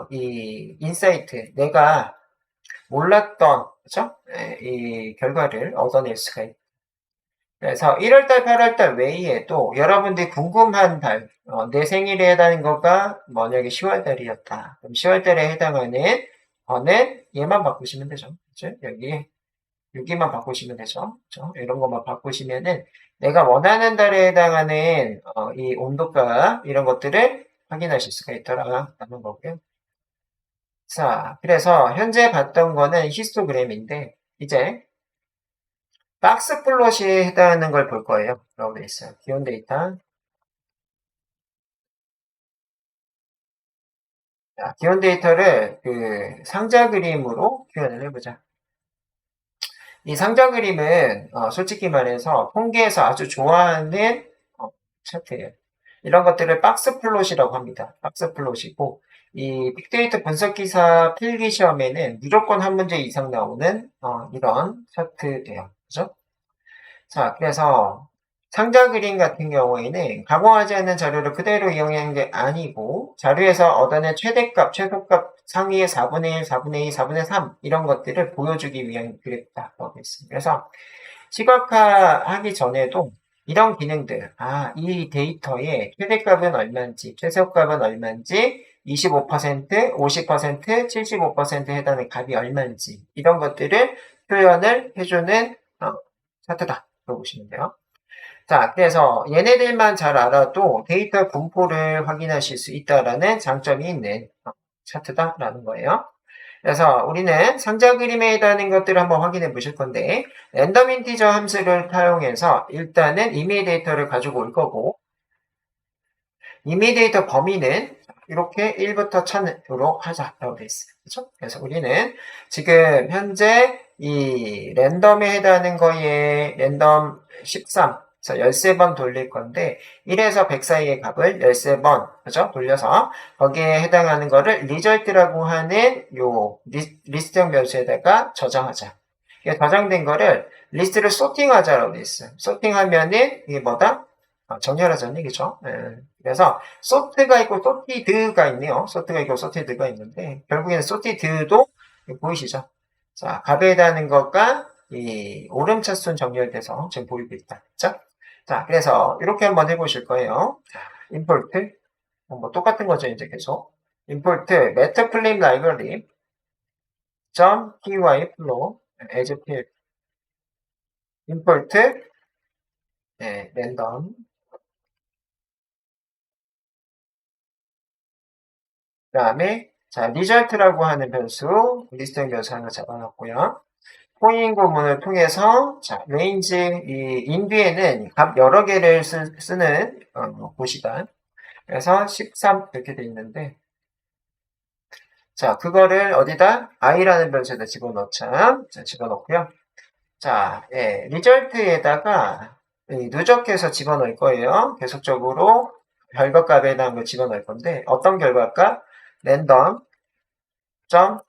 이 인사이트, 내가 몰랐던 그죠? 이 결과를 얻어낼 수가 있다. 그래서 1월달, 8월달 외에도 여러분들이 궁금한 달, 내 생일에 해당하는 거가 만약에 10월달이었다. 그럼 10월달에 해당하는 거는 얘만 바꾸시면 되죠. 그죠? 여기만 바꾸시면 되죠. 그렇죠? 이런 것만 바꾸시면은 내가 원하는 달에 해당하는 이 온도가 이런 것들을 확인하실 수가 있더라라는 거고요. 자, 그래서 현재 봤던 거는 히스토그램인데 이제 박스 플롯이 해당하는 걸 볼 거예요. 라고 되어 있어요. 기온 데이터. 자, 기온 데이터를 그 상자 그림으로 표현을 해보자. 이 상자 그림은 솔직히 말해서 통계에서 아주 좋아하는 차트예요. 이런 것들을 박스 플롯이라고 합니다. 박스 플롯이고, 이 빅데이터 분석 기사 필기 시험에는 무조건 한 문제 이상 나오는 이런 차트예요. 그죠? 자, 그래서 상자 그림 같은 경우에는 가공하지 않는 자료를 그대로 이용하는 게 아니고 자료에서 얻어낸 최대값, 최소값 상위의 4분의 1, 4분의 2, 4분의 3 이런 것들을 보여주기 위한 그래프다라고 했습니다. 그래서 시각화하기 전에도 이런 기능들, 이 데이터의 최대값은 얼마인지, 최소값은 얼마인지, 25%, 50%, 75% 해당하는 값이 얼마인지 이런 것들을 표현을 해주는 차트다. 보시면 돼요. 자, 그래서 얘네들만 잘 알아도 데이터 분포를 확인하실 수 있다라는 장점이 있는 차트다라는 거예요. 그래서 우리는 상자 그림에 해당하는 것들을 한번 확인해 보실 건데 랜덤 인티저 함수를 사용해서 일단은 이미 데이터를 가지고 올 거고 이미 데이터 범위는 이렇게 1부터 1000으로 하자라고 되어 있어요. 그렇죠? 그래서 우리는 지금 현재 이 랜덤에 해당하는 거에 랜덤 13 그래서 13번 돌릴 건데 1에서 100 사이의 값을 13번 그죠? 돌려서 거기에 해당하는 거를 리절트라고 하는 요 리스트형 변수에다가 저장하자. 이게 저장된 거를 리스트를 소팅하자라고 돼 있어요. 소팅하면은 이게 뭐다? 정렬하자는 얘기죠. 그래서 소트가 있고 소티드가 있네요. 소트가 있고 소티드가 있는데 결국에는 소티드도 보이시죠? 자, 값에 해당하는 것과 이 오름차순 정렬돼서 지금 보이고 있다. 그죠? 자, 그래서 이렇게 한번 해보실 거예요. 자, 임포트 뭐 똑같은 거죠 이제 계속. 임포트 매트플립 라이브러리 .py flow as p 임포트 랜덤 그 다음에 자 리절트라고 하는 변수 리스트형 변수 하나 잡아놨고요. 포인 구문을 통해서 자 레인지 이 인비에는 값 여러 개를 쓰는 곳이다. 그래서 13 이렇게 돼 있는데 자 그거를 어디다 i라는 변수에다 집어넣자. 자 집어넣고요. 자 리절트에다가 누적해서 집어넣을 거예요. 계속적으로 결과값에 대한 걸 집어넣을 건데 어떤 결과값? 랜덤 점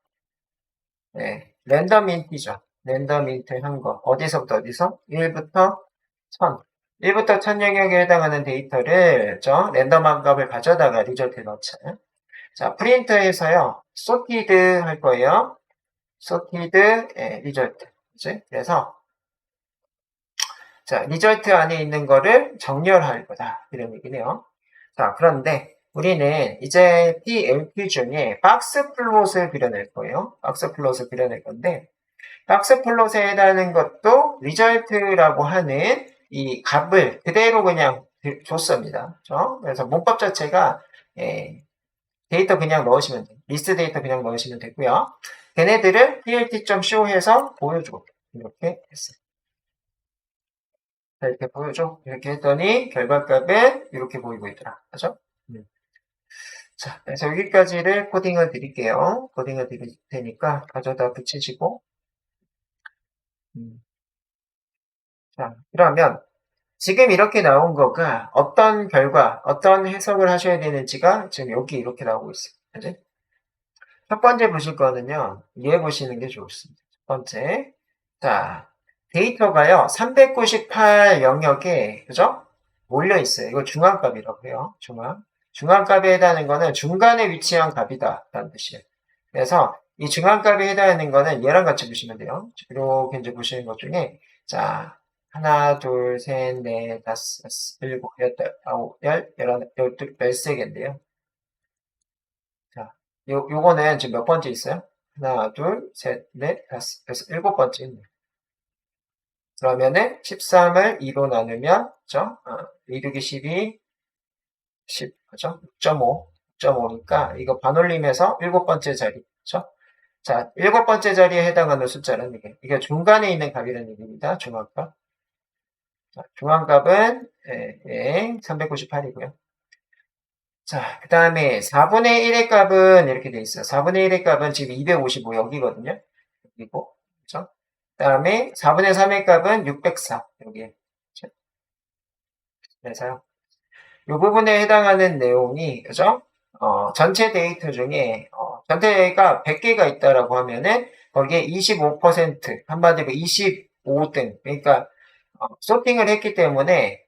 랜덤 인티죠. 랜덤 인트 한 거. 어디서부터 어디서? 1부터 1000. 1부터 1000 영역에 해당하는 데이터를 랜덤한 값을 가져다가 리절트에 넣자. 자, 프린트해서요. sorted 할 거예요. sorted 리절트. 그치? 그래서 자, 리절트 안에 있는 거를 정렬할 거다. 이런 얘기네요. 자, 그런데 우리는 이제 PLP 중에 박스 플롯을 그려낼 거예요. 박스 플롯을 그려낼 건데 박스 플롯에 해당하는 것도 리절트라고 하는 이 값을 그대로 그냥 줬습니다. 그렇죠? 그래서 문법 자체가 데이터 그냥 넣으시면 돼요. 리스트 데이터 그냥 넣으시면 되고요. 걔네들을 plt.show 해서 보여줘. 이렇게 했어요. 이렇게 보여줘. 이렇게 했더니 결과값은 이렇게 보이고 있더라. 그죠? 자, 그래서 여기까지를 코딩을 드릴게요. 코딩을 드릴 테니까 가져다 붙이시고 자, 그러면 지금 이렇게 나온 거가 어떤 결과, 어떤 해석을 하셔야 되는지가 지금 여기 이렇게 나오고 있어요. 그지? 첫 번째 보실 거는요, 이해 보시는 게 좋습니다. 첫 번째. 자, 데이터가요, 398 영역에, 그죠? 몰려 있어요. 이거 중앙값이라고 해요. 중앙. 중앙값에 해당하는 거는 중간에 위치한 값이다. 라는 뜻이에요. 그래서 이 중앙값에 해당하는 거는 얘랑 같이 보시면 돼요. 이렇게 이제 보시는 것 중에, 자, 하나, 둘, 셋, 넷, 다섯, 여섯, 일곱, 여덟, 아홉, 열, 열하나, 열둘, 열세 개인데요. 자, 요거는 지금 몇 번째 있어요? 하나, 둘, 셋, 넷, 다섯, 여섯, 일곱 번째 있네요. 그러면은 13을 2로 나누면, 그죠? 2 곱하기 12, 10, 그죠? 6.5, 6.5니까 이거 반올림해서 일곱 번째 자리, 그죠? 자, 일곱 번째 자리에 해당하는 숫자는 이게 중간에 있는 값이라는 얘기입니다. 중앙값. 자, 중앙값은 398이고요. 자, 그 다음에 4분의 1의 값은 이렇게 돼 있어요. 4분의 1의 값은 지금 255 여기거든요. 여기고, 그렇죠? 그 다음에 4분의 3의 값은 604 여기에. 그렇죠? 그래서요. 이 부분에 해당하는 내용이, 그죠? 전체 데이터 중에, 전체가 100개가 있다라고 하면은, 거기에 25%, 한마디로 25등, 그러니까, 쇼핑을 했기 때문에,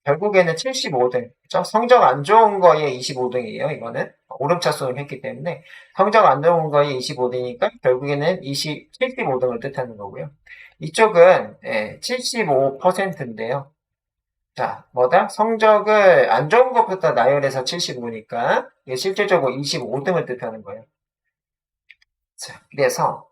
결국에는 75등, 그죠? 성적 안 좋은 거에 25등이에요, 이거는. 오름차순을 했기 때문에. 성적 안 좋은 거에 25등이니까, 결국에는 75등을 뜻하는 거고요. 이쪽은, 75%인데요. 자, 뭐다? 성적을 안 좋은 것부터 나열해서 75니까, 이게 실질적으로 25등을 뜻하는 거예요. 자, 그래서,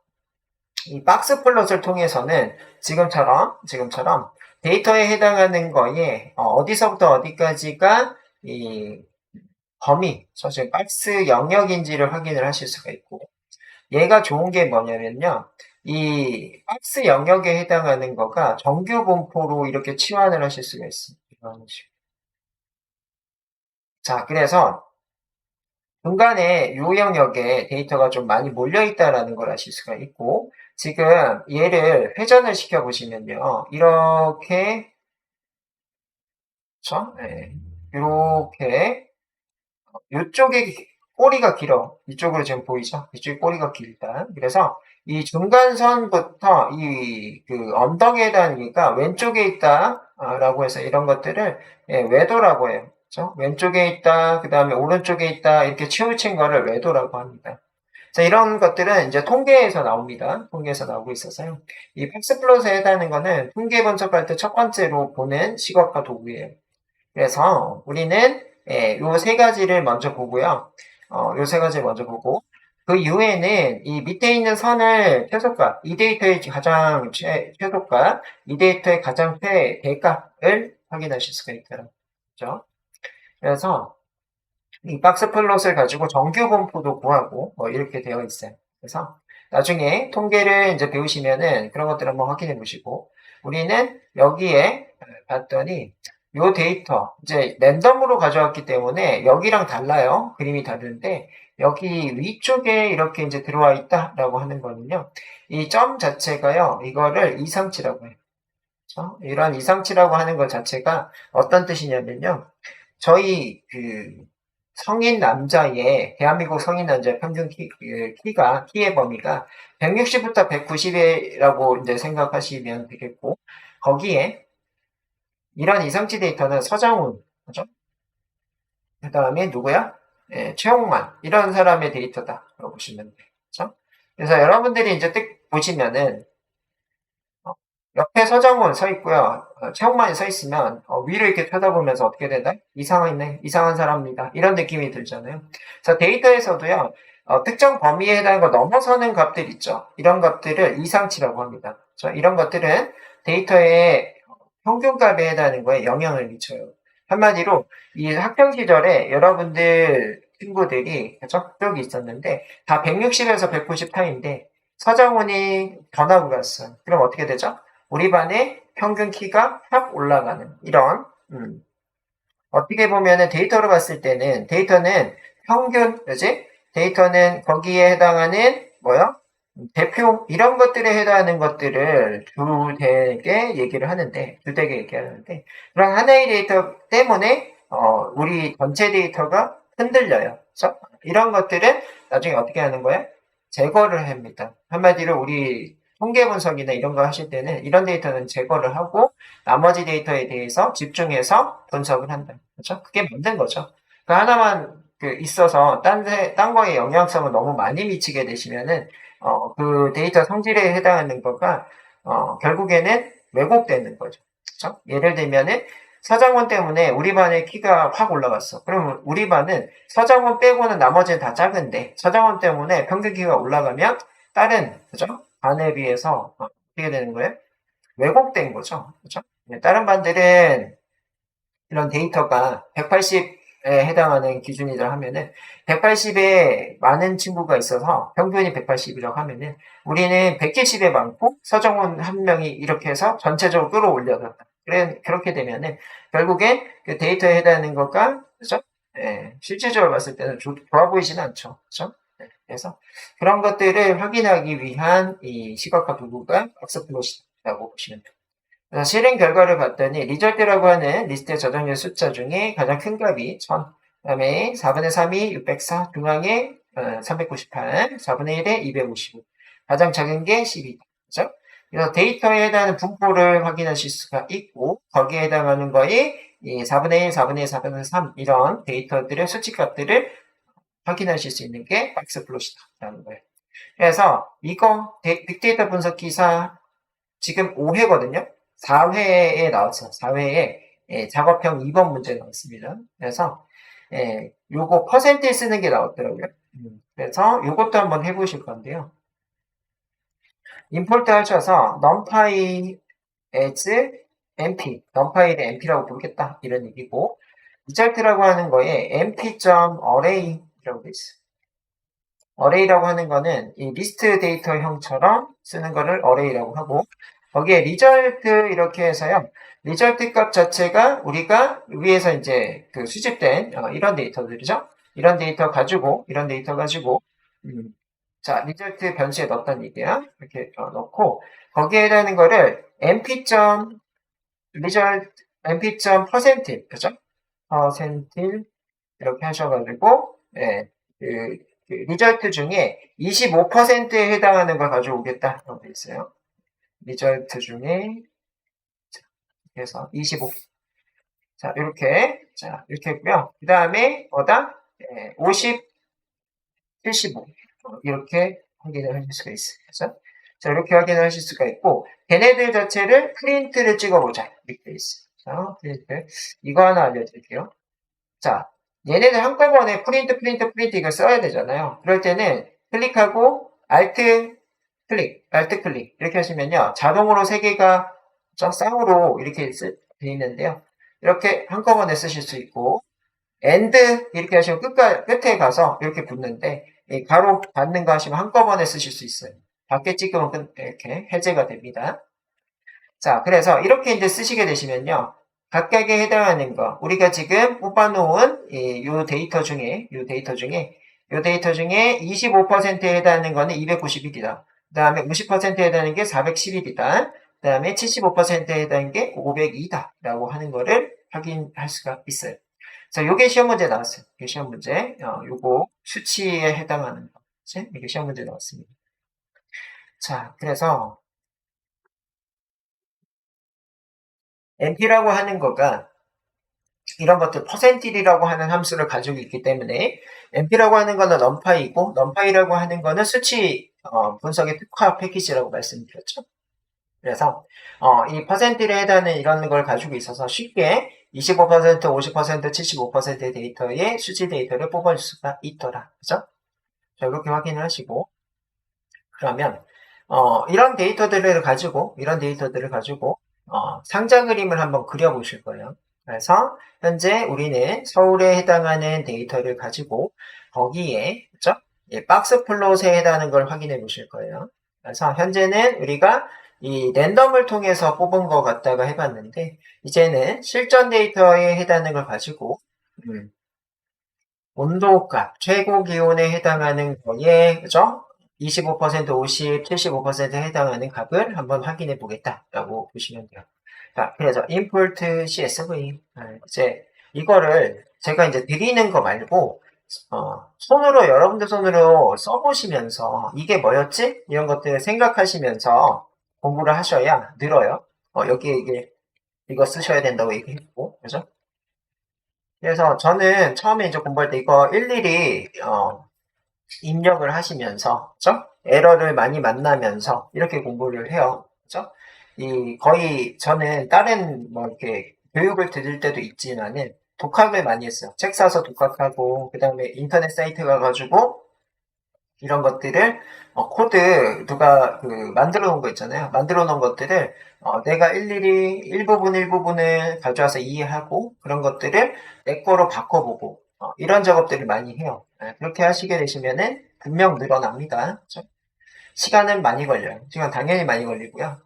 이 박스 플롯을 통해서는 지금처럼 데이터에 해당하는 거에 어디서부터 어디까지가 이 범위, 사실 박스 영역인지를 확인을 하실 수가 있고, 얘가 좋은 게 뭐냐면요. 이 박스 영역에 해당하는 거가 정규 분포로 이렇게 치환을 하실 수가 있습니다. 이런 식으로. 자, 그래서 중간에 요 영역에 데이터가 좀 많이 몰려있다라는 걸 아실 수가 있고, 지금 얘를 회전을 시켜보시면요. 이렇게, 그쵸? 네. 이렇게, 이쪽에 꼬리가 길어. 이쪽으로 지금 보이죠? 이쪽에 꼬리가 길다. 그래서 이 중간선부터 그 언덕에 해당하니까 왼쪽에 있다라고 해서 이런 것들을 외도라고 해요. 그렇죠? 왼쪽에 있다, 그 다음에 오른쪽에 있다, 이렇게 치우친 거를 외도라고 합니다. 자, 이런 것들은 이제 통계에서 나옵니다. 통계에서 나오고 있어서요. 이 팩스플롯에 해당하는 거는 통계 분석할 때 첫 번째로 보는 시각화 도구예요. 그래서 우리는 요 세 가지를 먼저 보고요. 요 세 가지를 먼저 보고 그 이후에는 이 밑에 있는 선을 최소가, 이 데이터의 가장 최소가, 이 데이터의 가장 대가를 확인하실 수가 있더라고요. 그렇죠? 그래서 이 박스 플롯을 가지고 정규 분포도 구하고 뭐 이렇게 되어 있어요. 그래서 나중에 통계를 이제 배우시면은 그런 것들을 한번 확인해 보시고 우리는 여기에 봤더니 요 데이터 이제 랜덤으로 가져왔기 때문에 여기랑 달라요. 그림이 다른데 여기 위쪽에 이렇게 이제 들어와 있다라고 하는 거는요. 이 점 자체가요. 이거를 이상치라고 해요. 그렇죠? 이런 이상치라고 하는 것 자체가 어떤 뜻이냐면요. 저희 성인 남자의 대한민국 성인 남자의 평균 키의 범위가 160부터 190이라고 이제 생각하시면 되겠고 거기에 이런 이상치 데이터는 서장훈, 그죠? 그 다음에 누구야? 최홍만 이런 사람의 데이터다라고 보시면 돼요. 그죠? 그래서 여러분들이 이제 딱 보시면은 옆에 서장훈 서 있고요. 최홍만이 서 있으면 위를 이렇게 쳐다보면서 어떻게 되나? 이상한 사람입니다. 이런 느낌이 들잖아요. 그래서 데이터에서도요. 특정 범위에 해당하는 거 넘어서는 값들 있죠. 이런 것들을 이상치라고 합니다. 이런 것들은 데이터의 평균값에 해당하는 거에 영향을 미쳐요. 한마디로 이 학창 시절에 여러분들 친구들이 적격이 있었는데 다 160에서 190 사이인데 서장훈이 변하고 갔어요. 그럼 어떻게 되죠? 우리 반의 평균 키가 확 올라가는 이런 어떻게 보면은 데이터로 봤을 때는 데이터는 평균 그지? 데이터는 거기에 해당하는 뭐요? 대표 이런 것들에 해당하는 것들을 주되게 얘기를 하는데 주되게 얘기하는데 그런 하나의 데이터 때문에 우리 전체 데이터가 흔들려요. 그래서 이런 것들은 나중에 어떻게 하는 거예요? 제거를 합니다. 한마디로 우리 통계 분석이나 이런 거 하실 때는 이런 데이터는 제거를 하고 나머지 데이터에 대해서 집중해서 분석을 한다. 그렇죠? 그게 맞는 거죠. 그 하나만 있어서 딴 거에 영향성을 너무 많이 미치게 되시면은 그 데이터 성질에 해당하는 거가 결국에는 왜곡되는 거죠. 그렇죠? 예를 들면은 서장훈 때문에 우리 반의 키가 확 올라갔어. 그러면 우리 반은 서장훈 빼고는 나머지는 다 작은데 서장훈 때문에 평균 키가 올라가면 다른 그죠? 반에 비해서 어떻게 되는 거예요? 왜곡된 거죠. 그죠? 다른 반들은 이런 데이터가 180에 해당하는 기준이라 하면은 180에 많은 친구가 있어서 평균이 180이라고 하면은 우리는 170에 많고 서정훈 한 명이 이렇게 해서 전체적으로 끌어올려졌다. 그렇게 되면은 결국엔 그 데이터에 해당하는 것과 그죠? 실질적으로 봤을 때는 좋아 보이지는 않죠. 그죠? 그래서 그런 것들을 확인하기 위한 이 시각화 도구가 박스플롯이라고 보시면 됩니다. 그래서 실행 결과를 봤더니 리절트라고 하는 리스트에 저장된 숫자 중에 가장 큰 값이 1000, 그 다음에 4분의 3이 604, 중앙에 398, 4분의 1에 255, 가장 작은 게 12. 그죠? 그래서 데이터에 해당하는 분포를 확인하실 수가 있고, 거기에 해당하는 거에 이 4분의 1, 4분의 1, 4분의 3 이런 데이터들의 수치값들을 확인하실 수 있는 게 박스플롯이다라는 거예요. 그래서 이거 빅데이터 분석 기사 지금 5회거든요. 4회에 나왔어요. 4회에 작업형 2번 문제 나왔습니다. 그래서 요거 퍼센트에 쓰는 게 나왔더라고요. 그래서 요것도 한번 해보실 건데요. 임포트 하셔서 numpy as np, numpy를 np라고 부르겠다 이런 얘기고, result라고 하는 거에 np.array라고 돼 있어요. array라고 하는 거는 이 리스트 데이터형처럼 쓰는 거를 array라고 하고, 거기에 result 이렇게 해서요. result 값 자체가 우리가 위에서 이제 그 수집된 이런 데이터들이죠. 이런 데이터 가지고 자, result 변수에 넣었다는 얘기야. 이렇게 넣고 거기에 해당하는 거를 np.result np.percentile 그죠? percentile 이렇게 하셔가지고 그 리절트 중에 25%에 해당하는 걸 가져오겠다. 라고 돼 있어요. 리절트 중에, 그래서 25. 자, 이렇게 했고요. 그 다음에, 50, 75. 이렇게 확인을 하실 수가 있어요. 그래서, 자, 이렇게 확인을 하실 수가 있고, 걔네들 자체를 프린트를 찍어보자. 이렇게 돼 있어요. 자, 프린트. 이거 하나 알려드릴게요. 자, 얘네들 한꺼번에 프린트 이걸 써야 되잖아요. 그럴 때는 클릭하고 Alt 클릭 이렇게 하시면요. 자동으로 세 개가 쌍으로 이렇게 되어 있는데요. 이렇게 한꺼번에 쓰실 수 있고 AND 이렇게 하시면 끝에 가서 이렇게 붙는데 가로 받는 거 하시면 한꺼번에 쓰실 수 있어요. 밖에 찍으면 이렇게 해제가 됩니다. 자, 그래서 이렇게 이제 쓰시게 되시면요. 각각에 해당하는 거, 우리가 지금 뽑아놓은 요 데이터 중에 25%에 해당하는 거는 291이다. 그 다음에 50%에 해당하는 게 411이다. 그 다음에 75%에 해당하는 게 502다. 라고 하는 거를 확인할 수가 있어요. 그래서 요게 시험 문제 나왔어요. 이게 시험 문제. 요거 수치에 해당하는 거. 이게 시험 문제 나왔습니다. 자, 그래서 np라고 하는 거가 이런 것들 퍼센틸이라고 하는 함수를 가지고 있기 때문에 np라고 하는 거는 numpy이고 numpy라고 하는 거는 수치 분석의 특화 패키지라고 말씀드렸죠. 그래서 이 퍼센틸에 해당하는 이런 걸 가지고 있어서 쉽게 25%, 50%, 75%의 데이터의 수치 데이터를 뽑아줄 수가 있더라. 그죠? 자, 이렇게 확인을 하시고 그러면 이런 데이터들을 가지고 상자 그림을 한번 그려보실 거예요. 그래서 현재 우리는 서울에 해당하는 데이터를 가지고 거기에 그죠? 박스 플롯에 해당하는 걸 확인해 보실 거예요. 그래서 현재는 우리가 이 랜덤을 통해서 뽑은 거 갖다가 해봤는데 이제는 실전 데이터에 해당하는 걸 가지고 온도값, 최고 기온에 해당하는 거에 그죠? 25%, 50, 75%에 해당하는 값을 한번 확인해 보겠다라고 보시면 돼요. 자, 그래서 import CSV 이제 이거를 제가 이제 드리는 거 말고 여러분들 손으로 써보시면서 이게 뭐였지? 이런 것들 생각하시면서 공부를 하셔야 늘어요. 여기에 이거 쓰셔야 된다고 얘기했고, 그죠? 그래서 저는 처음에 이제 공부할 때 이거 일일이 입력을 하시면서, 그죠? 에러를 많이 만나면서 이렇게 공부를 해요. 그죠? 거의 저는 다른 뭐 이렇게 교육을 들을 때도 있지만은 독학을 많이 했어요. 책 사서 독학하고, 그 다음에 인터넷 사이트 가가지고 이런 것들을 코드 누가 만들어 놓은 거 있잖아요. 만들어 놓은 것들을 내가 일일이 일부분을 가져와서 이해하고 그런 것들을 내 거로 바꿔보고 이런 작업들을 많이 해요. 그렇게 하시게 되시면은 분명 늘어납니다. 그렇죠? 시간은 많이 걸려요. 시간 당연히 많이 걸리고요.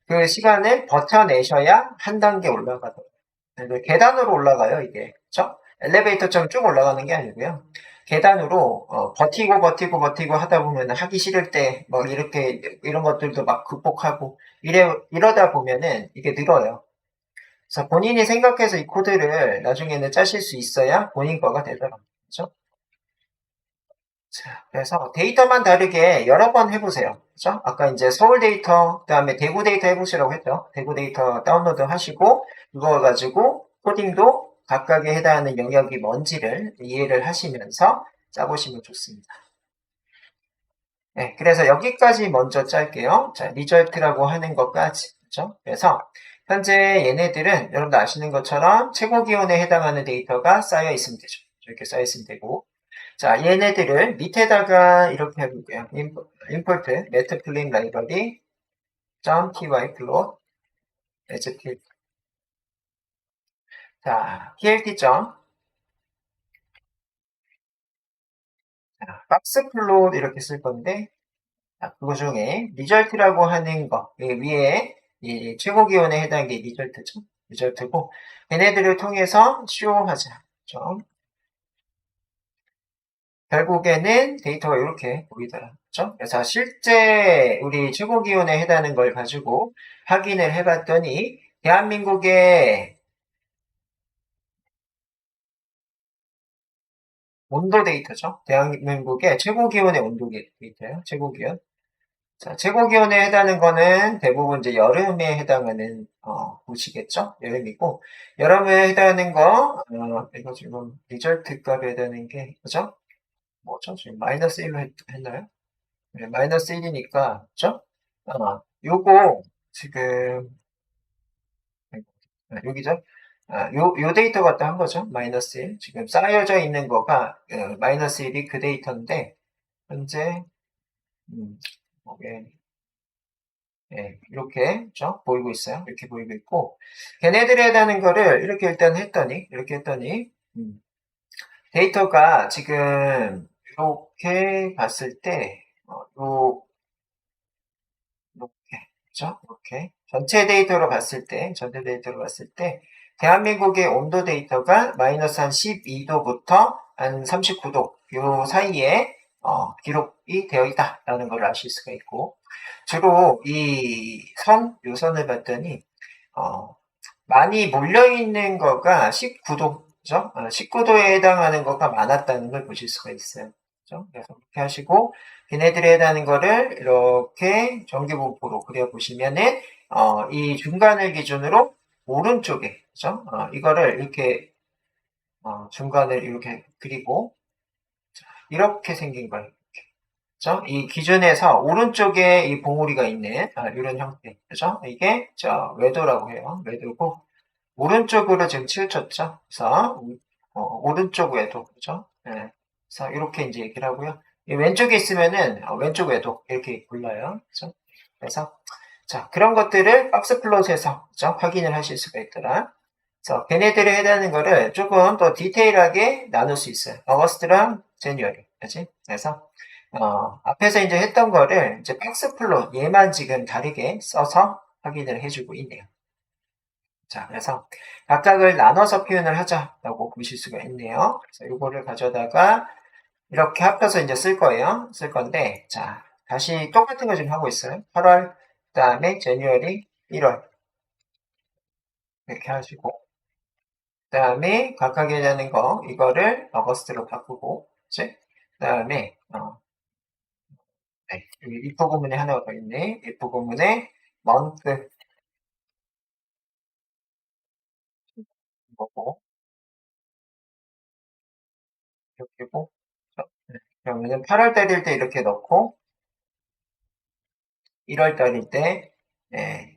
그 시간을 버텨내셔야 한 단계 올라가더라고요. 계단으로 올라가요, 이게. 그렇죠? 엘리베이터처럼 쭉 올라가는 게 아니고요. 계단으로 버티고 하다 보면 하기 싫을 때 뭐 이렇게 이런 것들도 막 극복하고 이러다 보면은 이게 늘어요. 그래서 본인이 생각해서 이 코드를 나중에는 짜실 수 있어야 본인 거가 되더라고요. 그죠? 자, 그래서 데이터만 다르게 여러 번 해보세요. 그죠? 아까 이제 서울 데이터, 그 다음에 대구 데이터 해보시라고 했죠. 대구 데이터 다운로드 하시고, 그거 가지고 코딩도 각각에 해당하는 영역이 뭔지를 이해를 하시면서 짜보시면 좋습니다. 네, 그래서 여기까지 먼저 짤게요. 자, 리절트라고 하는 것까지. 그죠? 그래서 현재 얘네들은 여러분들 아시는 것처럼 최고 기온에 해당하는 데이터가 쌓여 있으면 되죠. 이렇게 쌓여 있으면 되고. 자, 얘네들을 밑에다가 이렇게 해볼게요. import matplim library .py plot as p 자, plt 박스 플롯 이렇게 쓸 건데 그거 중에 리절트라고 하는 거 위에 이 최고 기온에 해당하는 게 리절트죠. 리절트고 얘네들을 통해서 쇼하자. 결국에는 데이터가 이렇게 보이더라. 그죠? 그래서 실제 우리 최고 기온에 해당하는 걸 가지고 확인을 해봤더니 대한민국의 온도 데이터죠. 대한민국의 최고 기온의 온도 데이터예요. 최고 기온. 자, 최고 기온에 해당하는 거는 대부분 이제 여름에 해당하는 곳이겠죠. 여름이고 여름에 해당하는 거 이거 지금 리절트 값에 해당하는 게 그죠? 뭐죠? 지금 마이너스 1로 했나요? 네, 마이너스 1이니까 그죠? 요거 지금 여기죠? 요 데이터 갖다 한 거죠. 마이너스 1. 지금 쌓여져 있는 거가 마이너스 1이 그 데이터인데 현재 이게 이렇게 보이고 있어요. 이렇게 보이고 있고 걔네들에 해당하는 거를 이렇게 일단 했더니 데이터가 지금 이렇게 봤을 때 이렇게 그죠? 이렇게 전체 데이터로 봤을 때 대한민국의 온도 데이터가 마이너스 한 12도부터 한 39도 요 사이에 기록이 되어 있다라는 걸 아실 수가 있고 주로 요 선을 봤더니 많이 몰려있는 거가 19도죠? 19도에 해당하는 거가 많았다는 걸 보실 수가 있어요. 그죠? 그래서 이렇게 하시고, 걔네들에 해당하는 거를 이렇게 전기분포로 그려보시면은, 이 중간을 기준으로 오른쪽에, 그죠? 이거를 이렇게, 중간을 이렇게 그리고, 이렇게 생긴 거예요. 그죠? 이 기준에서 오른쪽에 이 봉우리가 있는, 이런 형태. 그죠? 이게, 외도라고 해요. 외도고, 오른쪽으로 지금 치우쳤죠? 그래서 오른쪽 외도, 그죠? 네. 그래서 이렇게 이제 얘기를 하고요. 왼쪽에 있으면은 왼쪽 외도 이렇게 불러요. 그죠? 그래서 자 그런 것들을 박스 플롯에서 그죠? 확인을 하실 수가 있더라. 그래서 걔네들에 해당하는 거를 조금 더 디테일하게 나눌 수 있어요. 어거스트랑 제뉴얼이, 그지? 그래서 앞에서 이제 했던 거를 이제 박스 플롯 얘만 지금 다르게 써서 확인을 해주고 있네요. 자, 그래서 각각을 나눠서 표현을 하자라고 보실 수가 있네요. 그래서 이거를 가져다가 이렇게 합해서 이제 쓸 거예요. 쓸 건데, 자, 다시 똑같은 거 지금 하고 있어요. 8월, 그 다음에 January, 1월 이렇게 하시고, 그 다음에 각각에 대한 거 이거를 어거스트로 바꾸고, 그치? 그 다음에 네, 여기 if 구문에 하나가 더 있네. if 구문에 month 거고 이렇게고, 네. 그러면은 8월 달일 때 이렇게 넣고 1월 달일 때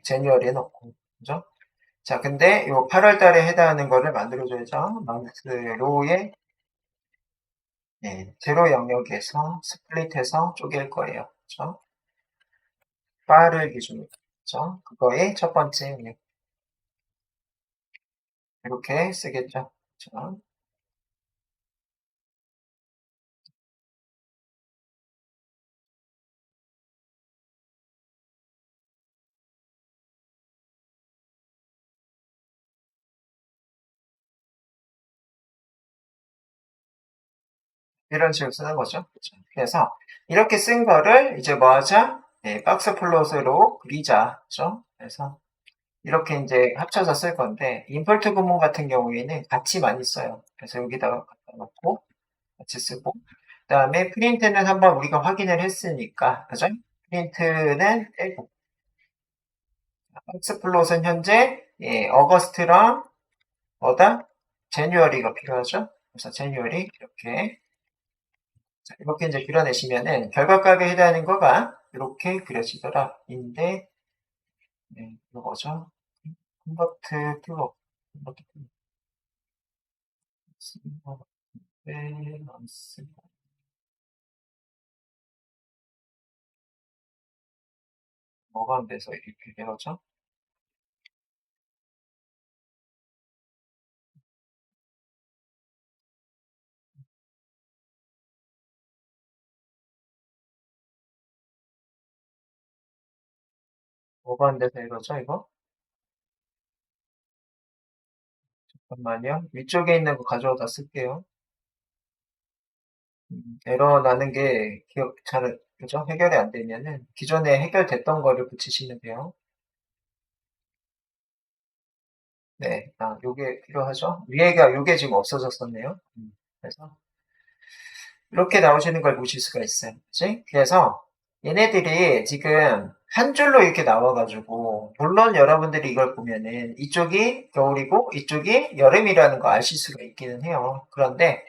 제뉴얼에 넣고 그죠? 자 근데 요 8월 달에 해당하는 거를 만들어줘야죠. 만스로의 제로 영역에서 스플릿해서 쪼갤 거예요. 그죠? 바를 기준으로 그죠? 그거의 첫 번째 영역 이렇게 쓰겠죠. 그죠? 이런 식으로 쓰는 거죠. 그렇죠? 그래서 이렇게 쓴 거를 이제 뭐 하자? 네, 박스 플롯으로 그리자. 그죠? 그래서 이렇게 이제 합쳐서 쓸 건데, 임포트 구문 같은 경우에는 같이 많이 써요. 그래서 여기다가 갖다 놓고 같이 쓰고, 그 다음에 프린트는 한번 우리가 확인을 했으니까, 그죠? 프린트는 떼고, 박스 플롯은 현재, 예, 어거스트랑 뭐다? 제뉴어리가 필요하죠? 그래서 제뉴어리 이렇게 자, 이렇게 이제 그려내시면은 결과값에 해당하는 거가 이렇게 그려지더라. 인데 네, 이거죠. 컨버트 플롯, 컨버트 플롯, 밸런스 뭐가 안 돼서 이렇게 되어죠? 뭐가 안 돼서 이러죠, 이거? 잠깐만요. 위쪽에 있는 거 가져다 쓸게요. 에러 나는 게 기억 잘, 그죠? 해결이 안 되면은 기존에 해결됐던 거를 붙이시면 돼요. 네, 요게 필요하죠? 위에가 요게 지금 없어졌었네요. 그래서 이렇게 나오시는 걸 보실 수가 있어요. 그치? 그래서 얘네들이 지금 한 줄로 이렇게 나와가지고, 물론 여러분들이 이걸 보면은 이쪽이 겨울이고 이쪽이 여름이라는 거 아실 수가 있기는 해요. 그런데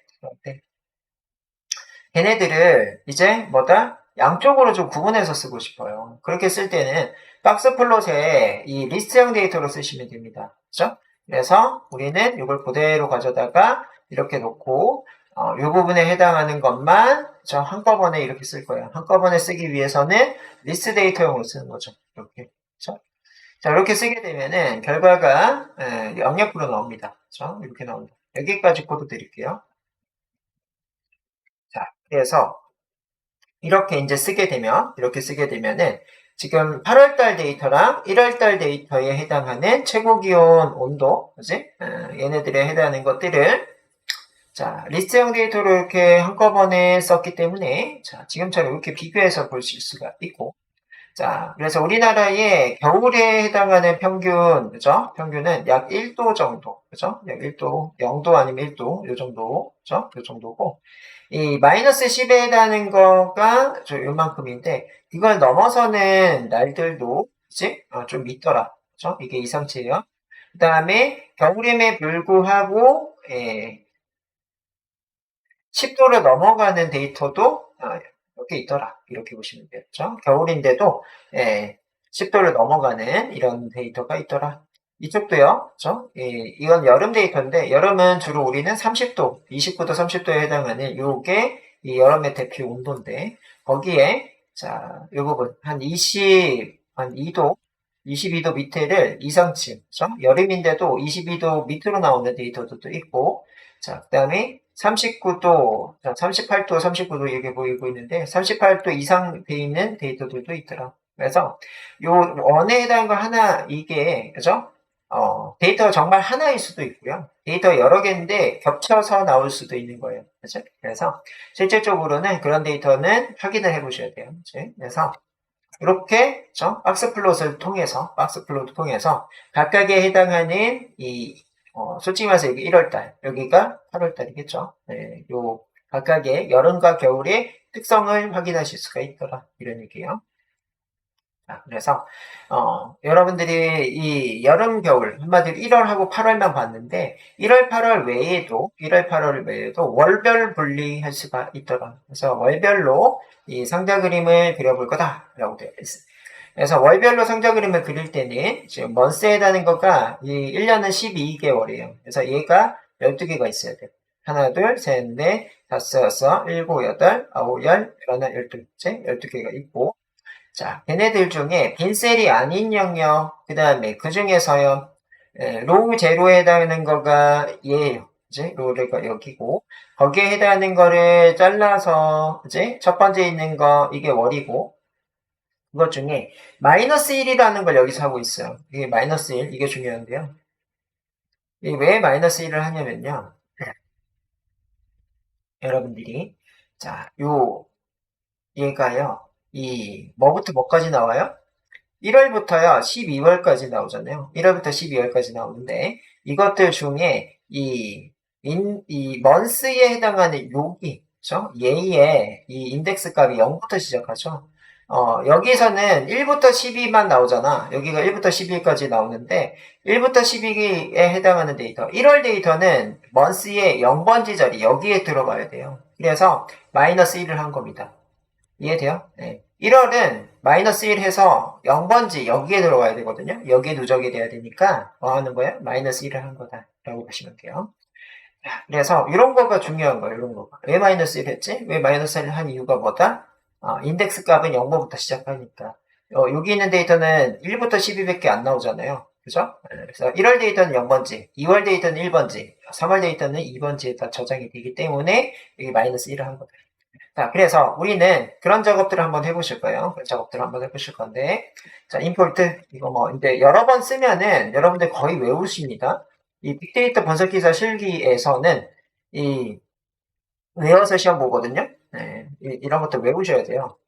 걔네들을 이제 뭐다? 양쪽으로 좀 구분해서 쓰고 싶어요. 그렇게 쓸 때는 박스 플롯에 이 리스트형 데이터로 쓰시면 됩니다. 그죠? 그래서 우리는 이걸 그대로 가져다가 이렇게 놓고 이 부분에 해당하는 것만 저 한꺼번에 이렇게 쓸 거예요. 한꺼번에 쓰기 위해서는 리스트 데이터용으로 쓰는 거죠. 이렇게. 그죠? 자, 이렇게 쓰게 되면은 결과가 영역으로 나옵니다. 그죠? 이렇게 나옵니다. 여기까지 코드 드릴게요. 자, 그래서 이렇게 쓰게 되면은, 지금 8월달 데이터랑 1월달 데이터에 해당하는 최고 기온 온도, 그지? 얘네들에 해당하는 것들을, 자, 리스트형 데이터로 이렇게 한꺼번에 썼기 때문에, 자, 지금처럼 이렇게 비교해서 보실 수가 있고, 자, 그래서 우리나라의 겨울에 해당하는 평균, 그죠? 평균은 약 1도 정도, 그죠? 약 1도, 0도 아니면 1도, 요 정도, 그죠? 요 정도고, 이 마이너스 10에 해당하는 거가 저 요만큼인데, 이걸 넘어서는 날들도, 그치? 좀 있더라. 그죠? 이게 이상치예요. 그 다음에 겨울임에 불구하고, 10도를 넘어가는 데이터도 이렇게 있더라. 이렇게 보시면 되겠죠. 겨울인데도 10도를 넘어가는 이런 데이터가 있더라. 이쪽도요. 그렇죠? 이건 여름 데이터인데 여름은 주로 우리는 30도, 29도, 30도에 해당하는 요게 이 여름의 대표 온도인데 거기에 자, 이 부분 한 2도, 22도 밑에를 이상치, 그렇죠? 여름인데도 22도 밑으로 나오는 데이터도 있고 자, 그 다음에 39도, 38도, 39도 이렇게 보이고 있는데 38도 이상 돼 있는 데이터들도 있더라. 그래서 요 원에 해당한 거 하나 이게 그죠? 데이터가 정말 하나일 수도 있고요. 데이터 여러 개인데 겹쳐서 나올 수도 있는 거예요. 그죠? 그래서 실질적으로는 그런 데이터는 확인을 해 보셔야 돼요. 그치? 그래서 이렇게 그죠? 박스 플롯을 통해서 각각에 해당하는 솔직히 말해서 여기 1월달, 여기가 8월달이겠죠. 네, 요 각각의 여름과 겨울의 특성을 확인하실 수가 있더라 이런 얘기예요. 자, 그래서 여러분들이 이 여름, 겨울 한마디로 1월하고 8월만 봤는데 1월, 8월 외에도 월별 분리할 수가 있더라. 그래서 월별로 이 상자 그림을 그려볼 거다라고 되어 있어요. 그래서 월별로 상자 그림을 그릴 때는 지금 먼스에 해당하는 거가 이 1년은 12개월이에요. 그래서 얘가 12개가 있어야 돼요. 하나, 둘, 셋, 넷, 다섯, 여섯, 일곱, 여덟, 아홉, 열, 열하나, 12개, 12개가 있고 자, 걔네들 중에 빈 셀이 아닌 영역, 그 다음에 그 중에서요, 로우 제로에 해당하는 거가 얘예요. 이제 로우가 여기고, 거기에 해당하는 거를 잘라서, 이제 첫 번째 있는 거, 이게 월이고, 그것 중에 마이너스 1이라는 걸 여기서 하고 있어요. 이게 마이너스 1, 이게 중요한데요. 이게 왜 마이너스 1을 하냐면요. 여러분들이. 자, 얘가요. 뭐부터 뭐까지 나와요? 1월부터요, 12월까지 나오잖아요. 1월부터 12월까지 나오는데, 이것들 중에, 먼스에 해당하는 그죠? 얘의 이 인덱스 값이 0부터 시작하죠. 여기서는 1부터 12만 나오잖아. 여기가 1부터 12까지 나오는데, 1부터 12에 해당하는 데이터. 1월 데이터는 먼스의 0번지 자리, 여기에 들어가야 돼요. 그래서 마이너스 1을 한 겁니다. 이해돼요? 네. 1월은 마이너스 1 해서 0번지 여기에 들어가야 되거든요. 여기에 누적이 돼야 되니까 뭐 하는 거예요? 마이너스 1을 한 거다 라고 보시면 돼요. 그래서 이런 거가 중요한 거예요. 이런 거가. 왜 마이너스 1 했지? 왜 마이너스 1을 한 이유가 뭐다? 인덱스 값은 0번부터 시작하니까. 여기 있는 데이터는 1부터 12밖에 안 나오잖아요. 그죠? 그래서 1월 데이터는 0번지, 2월 데이터는 1번지, 3월 데이터는 2번지에 다 저장이 되기 때문에 여기 마이너스 1을 한 거다. 자, 그래서 우리는 그런 작업들을 한번 해보실 거예요. 그런 작업들을 한번 해보실 건데, 자, 임포트, 이거 뭐, 이제 여러 번 쓰면은 여러분들 거의 외우십니다. 이 빅데이터 분석 기사 실기에서는 이 외워서 시험 보거든요. 네, 이런 것도 외우셔야 돼요.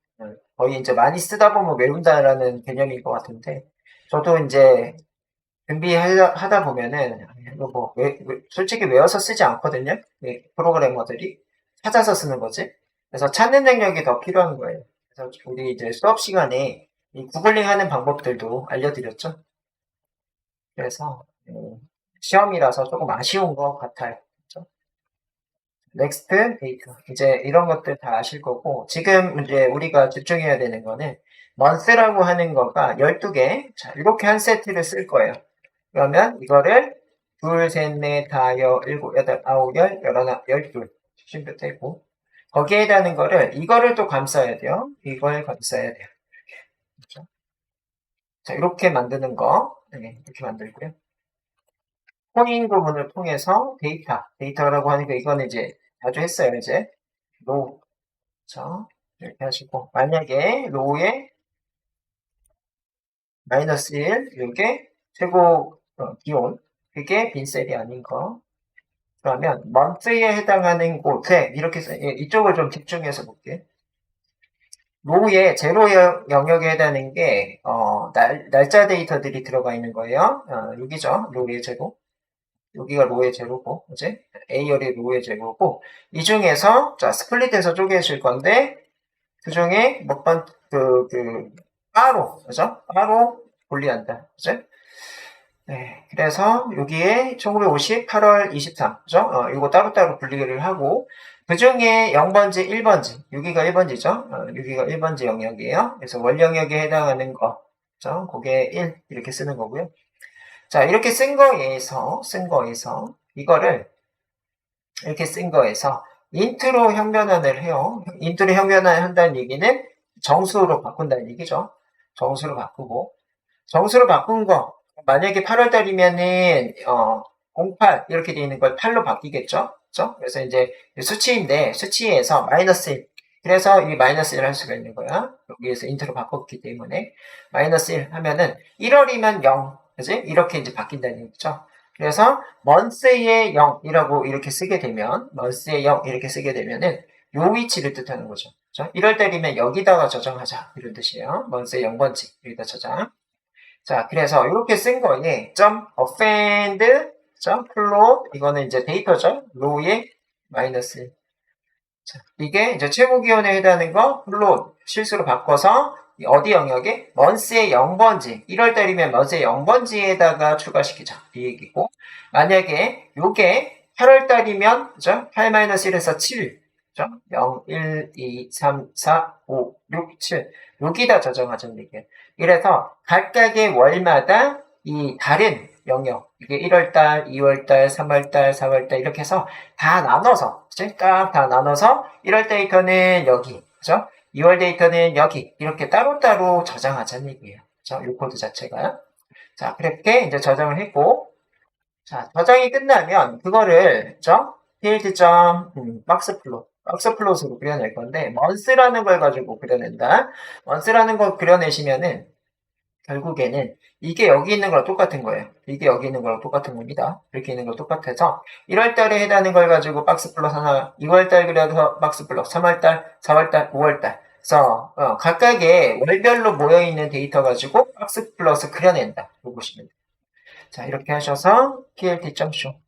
거의 이제 많이 쓰다 보면 외운다라는 개념인 것 같은데, 저도 이제 준비하다 보면은, 이거 뭐, 솔직히 외워서 쓰지 않거든요. 프로그래머들이. 찾아서 쓰는 거지. 그래서 찾는 능력이 더 필요한 거예요. 그래서 우리 이제 수업 시간에 이 구글링 하는 방법들도 알려드렸죠. 그래서, 시험이라서 조금 아쉬운 것 같아요. 그렇죠? 넥스트 데이터. 이제 이런 것들 다 아실 거고, 지금 이제 우리가 집중해야 되는 거는, month라고 하는 거가 12개. 자, 이렇게 한 세트를 쓸 거예요. 그러면 이거를 둘, 셋, 넷, 다, 일곱, 여덟, 아홉, 열하나, 열둘. 쉼표 떼고. 거기에 해당하는 거를, 이거를 또 감싸야 돼요. 이걸 감싸야 돼요. 그렇죠? 자, 이렇게 만드는 거. 네, 이렇게 만들고요. 포인 부분을 통해서 데이터라고 하니까 이거는 이제 자주 했어요, 이제. 로. 자, 이렇게 하시고. 만약에 로에 마이너스 1, 이게 최고 기온. 그게 빈셀이 아닌 거. 그러면 month에 해당하는 곳에 이렇게 이쪽을 좀 집중해서 볼게요. 로에 제로 영역에 해당하는 게 날짜 데이터들이 들어가 있는 거예요. 여기죠. 로의 제로. 여기가 로의 제로고, 그지? A열이 로의 제로고, 이 중에서 자 스플릿해서 쪼개실 건데 그 중에 바로 그죠? 바로 분리한다, 그죠? 네, 그래서 여기에 1950, 8월 23, 그죠? 이거 따로따로 분리를 하고, 그 중에 0번지, 1번지, 여기가 1번지죠? 여기가 1번지 영역이에요. 그래서 월 영역에 해당하는 거, 그죠? 그게 1, 이렇게 쓰는 거고요. 자, 이렇게 이거를, 이렇게 쓴 거에서, 인트로 형변환을 해요. 인트로 형변환을 한다는 얘기는 정수로 바꾼다는 얘기죠. 정수로 바꾸고, 정수로 바꾼 거, 만약에 8월 달이면은 08 이렇게 되어 있는 걸 8로 바뀌겠죠? 그렇죠? 그래서 이제 수치인데 수치에서 마이너스 1. 그래서 이 마이너스 1을 할 수가 있는 거야. 여기에서 인트로 바꿨기 때문에 마이너스 1 하면은 1월이면 0. 그지? 이렇게 이제 바뀐다는 얘기죠. 그래서 month의 0이라고 이렇게 쓰게 되면 month의 0 이렇게 쓰게 되면은 요 위치를 뜻하는 거죠. 그렇죠? 1월 달이면 여기다가 저장하자 이런 뜻이에요. month의 0번지 여기다 저장. 자, 그래서 이렇게 쓴 거에 append, plot 이거는 이제 데이터죠. row에 마이너스. 자, 이게 이제 최고 기온에 해당하는 거 plot 실수로 바꿔서 어디 영역에 month의 0번지 1월 달이면 month의 0번지에다가 추가시키자 이 얘기고 만약에 요게 8월 달이면 그죠? 8-1에서 7 그죠? 0, 1, 2, 3, 4, 5, 6, 7 여기다 저장하자는 얘기예요. 그래서 각각의 월마다 이 다른 영역 이게 1월달, 2월달, 3월달, 4월달 이렇게 해서 다 나눠서 딱 다 나눠서 1월 데이터는 여기 그죠? 2월 데이터는 여기 이렇게 따로따로 저장하자는 얘기예요. 그죠? 이 코드 자체가 자 그렇게 이제 저장을 했고 자 저장이 끝나면 그거를 그죠? 필드.점 박스플롯으로 그려낼 건데 month라는 걸 가지고 그려낸다. month라는 걸 그려내시면은 결국에는 이게 여기 있는 거랑 똑같은 거예요. 이게 여기 있는 거랑 똑같은 겁니다. 이렇게 있는 거 똑같아서 1월달에 해당하는 걸 가지고 박스 플러스 하나, 2월달 그려서 박스 플러스 3월달, 4월달, 5월달. 그래서 각각의 월별로 모여있는 데이터 가지고 박스 플러스 그려낸다. 이거 보시면 돼요. 자, 이렇게 하셔서 plt.show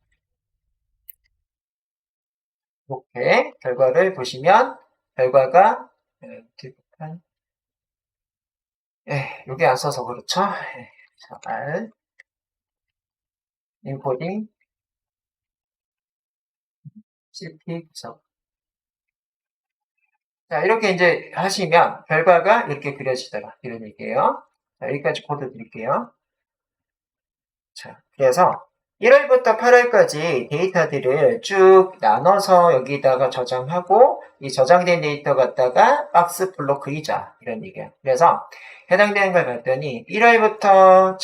이렇게 결과를 보시면 결과가 여기 안 써서 그렇죠. 자, R 인코딩 CP 구성. 자, 이렇게 이제 하시면 결과가 이렇게 그려지더라. 이런 얘기예요. 자, 여기까지 코드 드릴게요. 자, 그래서 1월부터 8월까지 데이터들을 쭉 나눠서 여기다가 저장하고 이 저장된 데이터 갖다가 박스 플로 그리자 이런 얘기예요. 그래서 해당되는 걸 봤더니 1월부터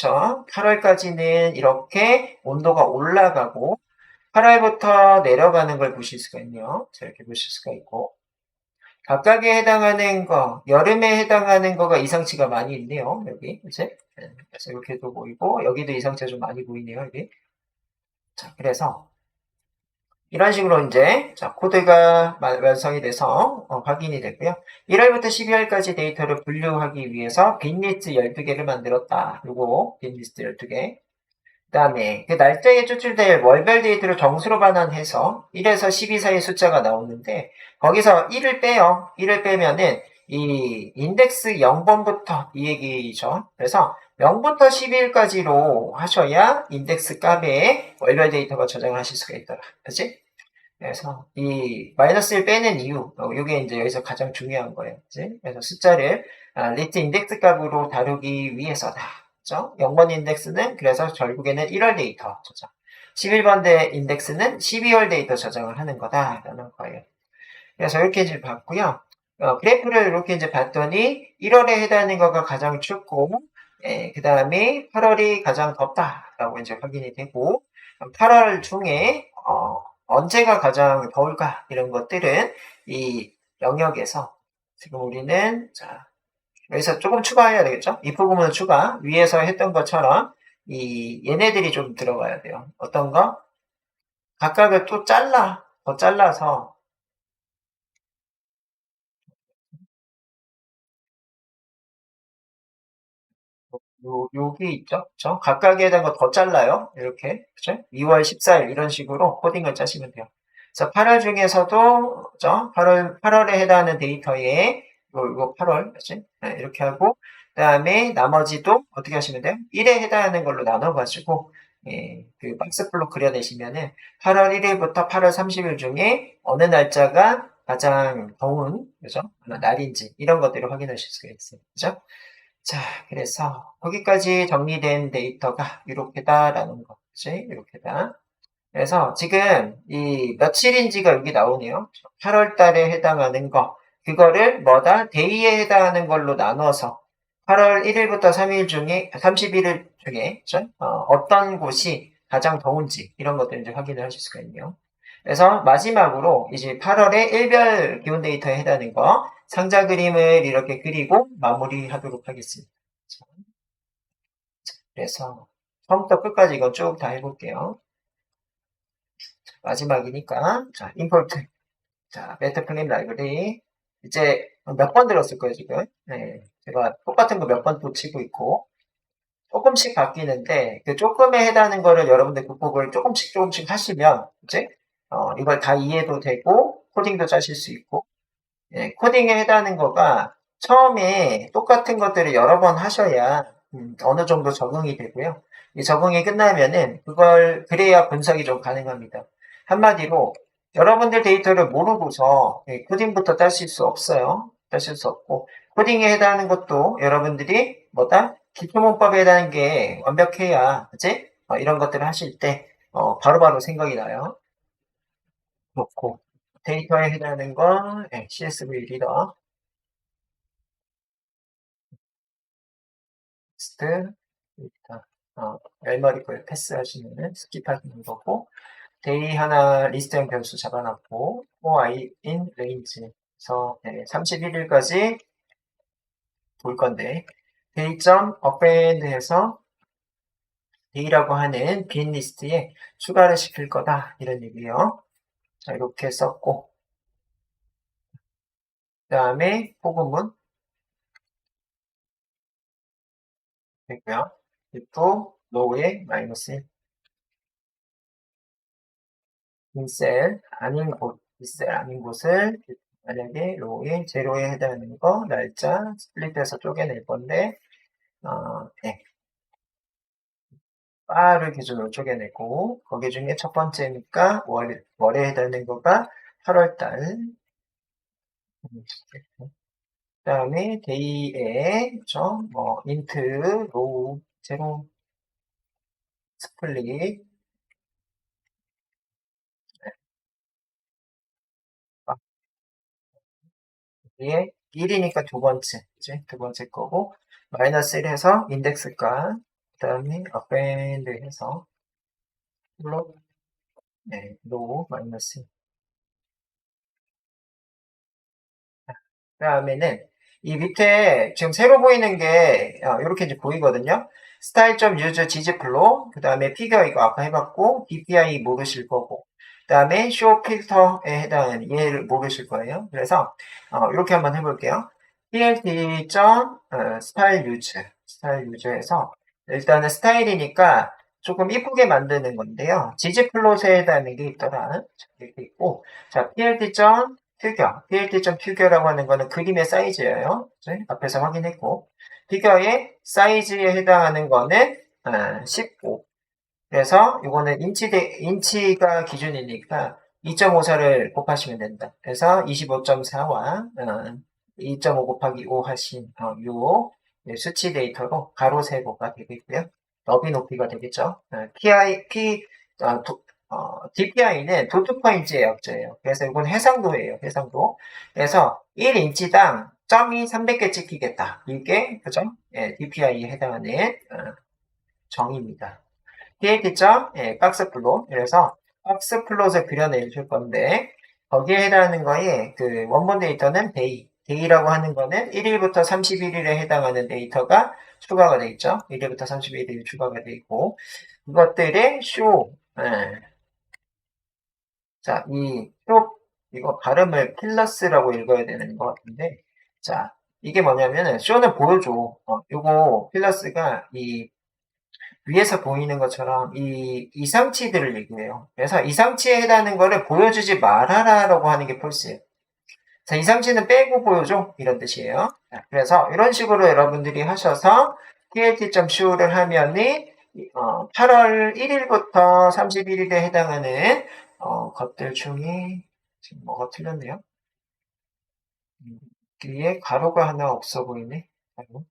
8월까지는 이렇게 온도가 올라가고 8월부터 내려가는 걸 보실 수가 있네요. 자, 이렇게 보실 수가 있고 각각에 해당하는 거, 여름에 해당하는 거가 이상치가 많이 있네요. 여기, 이제. 그래서 이렇게도 보이고, 여기도 이상치가 좀 많이 보이네요. 여기. 자, 그래서, 이런 식으로 이제, 자, 코드가 완성이 돼서, 확인이 되고요. 1월부터 12월까지 데이터를 분류하기 위해서 빈리스트 12개를 만들었다. 요거, 빈리스트 12개. 그 다음에 그 날짜에 추출될 월별 데이터를 정수로 반환해서 1에서 12 사이 숫자가 나오는데 거기서 1을 빼요. 1을 빼면은 이 인덱스 0번부터 이 얘기죠. 그래서 0부터 11까지로 하셔야 인덱스 값에 월별 데이터가 저장을 하실 수가 있더라. 그치? 그래서 이 마이너스 1 빼는 이유, 이게 이제 여기서 가장 중요한 거예요. 그치? 그래서 숫자를 리트 인덱스 값으로 다루기 위해서다. 그죠? 0번 인덱스는 그래서 결국에는 1월 데이터 저장. 11번 대 인덱스는 12월 데이터 저장을 하는 거다라는 거예요. 그래서 이렇게 이제 봤고요. 그래프를 이렇게 이제 봤더니 1월에 해당하는 거가 가장 춥고, 그 다음에 8월이 가장 덥다라고 이제 확인이 되고, 8월 중에 언제가 가장 더울까 이런 것들은 이 영역에서 지금 우리는 자 여기서 조금 추가해야 되겠죠? 이 부분은 추가 위에서 했던 것처럼 이 얘네들이 좀 들어가야 돼요. 어떤 거? 각각을 또 더 잘라서 여기 있죠? 그쵸? 각각에 대한 거 더 잘라요. 이렇게. 그죠? 2월 14일 이런 식으로 코딩을 짜시면 돼요. 그래서 8월 중에서도, 그죠? 8월에 해당하는 데이터에, 이거 8월, 그치? 네, 이렇게 하고, 그 다음에 나머지도 어떻게 하시면 돼요? 1에 해당하는 걸로 나눠가지고, 그 박스플로 그려내시면은 8월 1일부터 8월 30일 중에 어느 날짜가 가장 더운, 그죠? 날인지, 이런 것들을 확인하실 수가 있어요. 그죠? 자, 그래서 거기까지 정리된 데이터가 이렇게다라는 거지. 이렇게다. 그래서 지금 이 며칠인지가 여기 나오네요. 8월 달에 해당하는 거. 그거를 뭐다? 데이에 해당하는 걸로 나눠서 8월 1일부터 3일 중에 31일 중에 어떤 곳이 가장 더운지 이런 것들 이제 확인을 하실 수가 있네요. 그래서 마지막으로 이제 8월에 일별 기온 데이터에 해당하는 거 상자 그림을 이렇게 그리고 마무리하도록 하겠습니다. 그래서 처음부터 끝까지 이건 쭉 다 해볼게요. 마지막이니까 자 임포트 자 매트플립 라이브러리 이제 몇 번 들었을 거예요 지금. 네, 제가 똑같은 거 몇 번 또 치고 있고 조금씩 바뀌는데 그 조금에 해당하는 거를 여러분들 극복을 조금씩 하시면 이제 이걸 다 이해도 되고 코딩도 짜실 수 있고 코딩에 해당하는 거가 처음에 똑같은 것들을 여러 번 하셔야 어느 정도 적응이 되고요. 이 적응이 끝나면은 그걸 그래야 분석이 좀 가능합니다. 한마디로 여러분들 데이터를 모르고서 코딩부터 따실 수 없어요. 따실 수 없고 코딩에 해당하는 것도 여러분들이 뭐다? 기초문법에 해당하는 게 완벽해야 그치? 이런 것들을 하실 때 바로바로 생각이 나요. 그렇고 데이터에 해당하는 건 CSV 리더 텍스트 데이터 멜머리를 패스하시면은 스킵하시는 거고 데이 하나 리스트형 변수 잡아놨고 for i in range 그래서 31일까지 볼 건데 day.append 해서 day라고 하는 빈 리스트에 추가를 시킬 거다. 이런 얘기예요. 자, 이렇게 썼고, 그 다음에 포그문 됐고요. if low에 마이너스 1. 인셀 아닌 곳, 인셀 아닌 곳을 만약에 low에 제로에 해당하는 거 날짜 스플릿해서 쪼개낼 건데, 네. 바를 기준으로 쪼개내고 거기 중에 첫 번째니까 월에 해당하는 거가 8월달. 그 다음에 데이에 그쵸? 뭐 인트, 로우, 제로, 스플릿. 위에 1이니까 두 번째, 이제 두 번째 거고 마이너스 1 해서 인덱스가 그 다음에 append 해서 플롯, 네, 로우 마이너스. 그 다음에는 이 밑에 지금 새로 보이는 게 이렇게 이제 보이거든요. style.use 지지플로 그 다음에 피겨 이거 아까 해봤고 dpi 모르실 거고 그 다음에 show 필터에 해당하는 얘를 모르실 거예요. 그래서 이렇게 한번 해볼게요. plt.styleUse에서 일단은 스타일이니까 조금 이쁘게 만드는 건데요. 지지플롯에 해당하는 게 있더라. 이렇게 있고 자 plt.figure 라고 하는 거는 그림의 사이즈예요. 앞에서 확인했고 피겨의 사이즈에 해당하는 거는 15. 그래서 이거는 인치가 기준이니까 2.54를 곱하시면 된다. 그래서 25.4와 2.5 곱하기 5 하신 요 수치 데이터로 가로 세로가 되겠고요. 너비 높이가 되겠죠. DPI는 도트 포인트의 약자예요. 그래서 이건 해상도예요. 해상도. 그래서 1인치당 점이 300개 찍히겠다. 이게 그죠? DPI에 해당하는 정의입니다. plt.점 박스 플롯. 그래서 박스 플롯을 그려내줄 건데 거기에 해당하는 거에 그 원본 데이터는 데이라고 하는 거는 1일부터 31일에 해당하는 데이터가 추가가 돼 있죠. 1일부터 31일 추가가 돼 있고 이것들의 쇼. 자, 이거 발음을 필러스라고 읽어야 되는 것 같은데, 자, 이게 뭐냐면은, 쇼는 보여줘. 요거, 필러스가 위에서 보이는 것처럼 이 이상치들을 얘기해요. 그래서 이상치에 해당하는 거를 보여주지 말아라라고 하는 게 폴스예요. 자, 이상치는 빼고 보여줘. 이런 뜻이에요. 자, 그래서 이런 식으로 여러분들이 하셔서 plt.show를 하면은 8월 1일부터 31일에 해당하는 것들 중에 지금 뭐가 틀렸네요. 뒤에 가로가 하나 없어 보이네. 가로.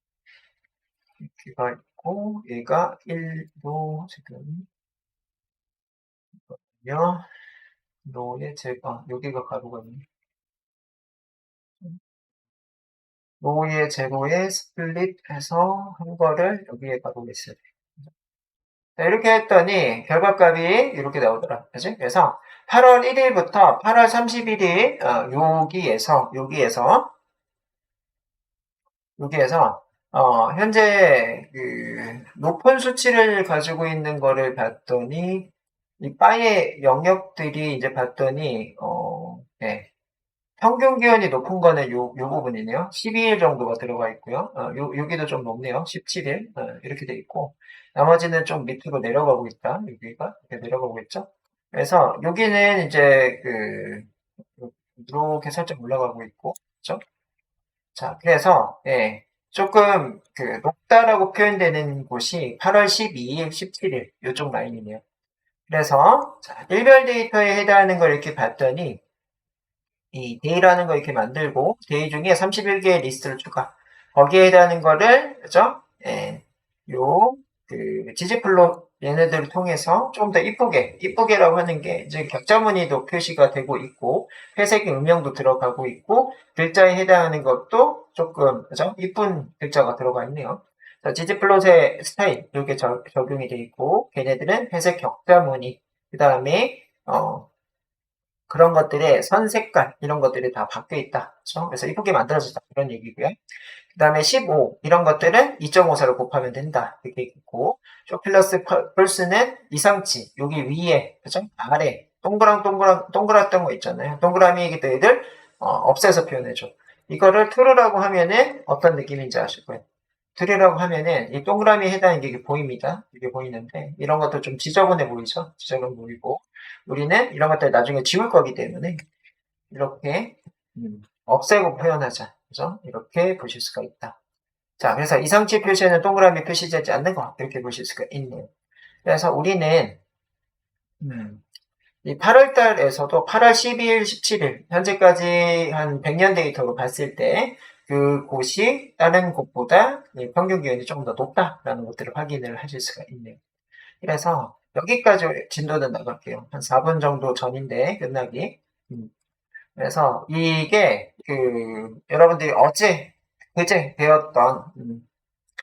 여기가 있고 얘가 1도 지금 요 로의 제거 여기가 가로가 있네. 로의 제로에 스플릿해서 한 거를 여기에 가로가 있어야 돼. 자, 이렇게 했더니 결과값이 이렇게 나오더라. 그치? 그래서 8월 1일부터 8월 31일 여기에서 현재 그 높은 수치를 가지고 있는 거를 봤더니 이 바의 영역들이 이제 봤더니 네. 평균 기온이 높은 거는 요 부분이네요. 12일 정도가 들어가 있고요. 여기도 좀 높네요. 17일 이렇게 돼 있고 나머지는 좀 밑으로 내려가고 있다. 여기가 이렇게 내려가고 있죠. 그래서 여기는 이제 이렇게 살짝 올라가고 있고, 그렇죠? 자, 그래서 조금 높다라고 표현되는 곳이 8월 12일, 17일 이쪽 라인이네요. 그래서 자, 일별 데이터에 해당하는 걸 이렇게 봤더니 이 데이라는 거 이렇게 만들고 데이 중에 31개의 리스트를 추가. 거기에 해당하는 거를 그죠? 지지플롯 얘네들을 통해서 좀 더 이쁘게라고 하는 게 이제 격자 무늬도 표시가 되고 있고 회색 음영도 들어가고 있고 글자에 해당하는 것도 조금 그죠? 이쁜 글자가 들어가 있네요. 자, 지지플롯의 스타일 이렇게 적용이 되어 있고 걔네들은 회색 격자 무늬 그 다음에 그런 것들의 선 색깔 이런 것들이 다 바뀌어 있다. 그렇죠? 그래서 이쁘게 만들어졌다. 그런 얘기고요. 그 다음에 15 이런 것들은 2.54를 곱하면 된다. 이렇게 있고 쇼 플러스 펄스는 이상치 여기 위에 그죠? 아래 동그랗던 거 있잖아요. 동그라미이기 때문에 얘들 없애서 표현해줘. 이거를 true라고 하면은 어떤 느낌인지 아실 거예요. true라고 하면은 이 동그라미에 해당하는 게 보입니다. 이게 보이는데 이런 것도 좀 지저분해 보이죠? 지저분해 보이고 우리는 이런 것들 나중에 지울 거기 때문에 이렇게 없애고 표현하자. 그죠? 이렇게 보실 수가 있다. 자, 그래서 이상치 표시에는 동그라미 표시되지 않는 거 이렇게 보실 수가 있네요. 그래서 우리는 이 8월 달에서도 8월 12일, 17일 현재까지 한 100년 데이터로 봤을 때 그곳이 다른 곳보다 평균 기온이 조금 더 높다라는 것들을 확인을 하실 수가 있네요. 그래서 여기까지 진도는 나갈게요. 한 4분 정도 전인데 끝나기. 그래서 이게 여러분들이 그제 배웠던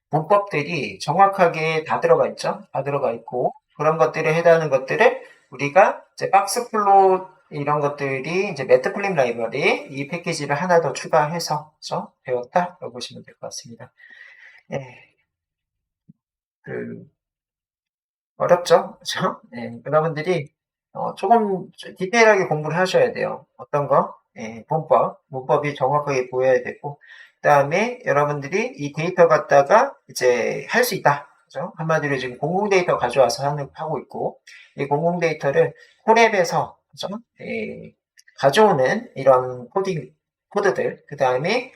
문법들이 정확하게 다 들어가 있죠. 다 들어가 있고 그런 것들에 해당하는 것들을 우리가 이제 박스플롯 이런 것들이 이제 매트플립 라이브러리 이 패키지를 하나 더 추가해서 그렇죠? 배웠다라고 보시면 될 것 같습니다. 예, 어렵죠, 그렇죠? 예, 여러분들이 조금 디테일하게 공부를 하셔야 돼요. 어떤 거? 예, 문법이 정확하게 보여야 되고, 그 다음에 여러분들이 이 데이터 갖다가 이제 할 수 있다. 그죠? 한마디로 지금 공공 데이터 가져와서 하고 있고, 이 공공 데이터를 콜앱에서, 그죠? 예, 가져오는 이런 코드들, 그 다음에,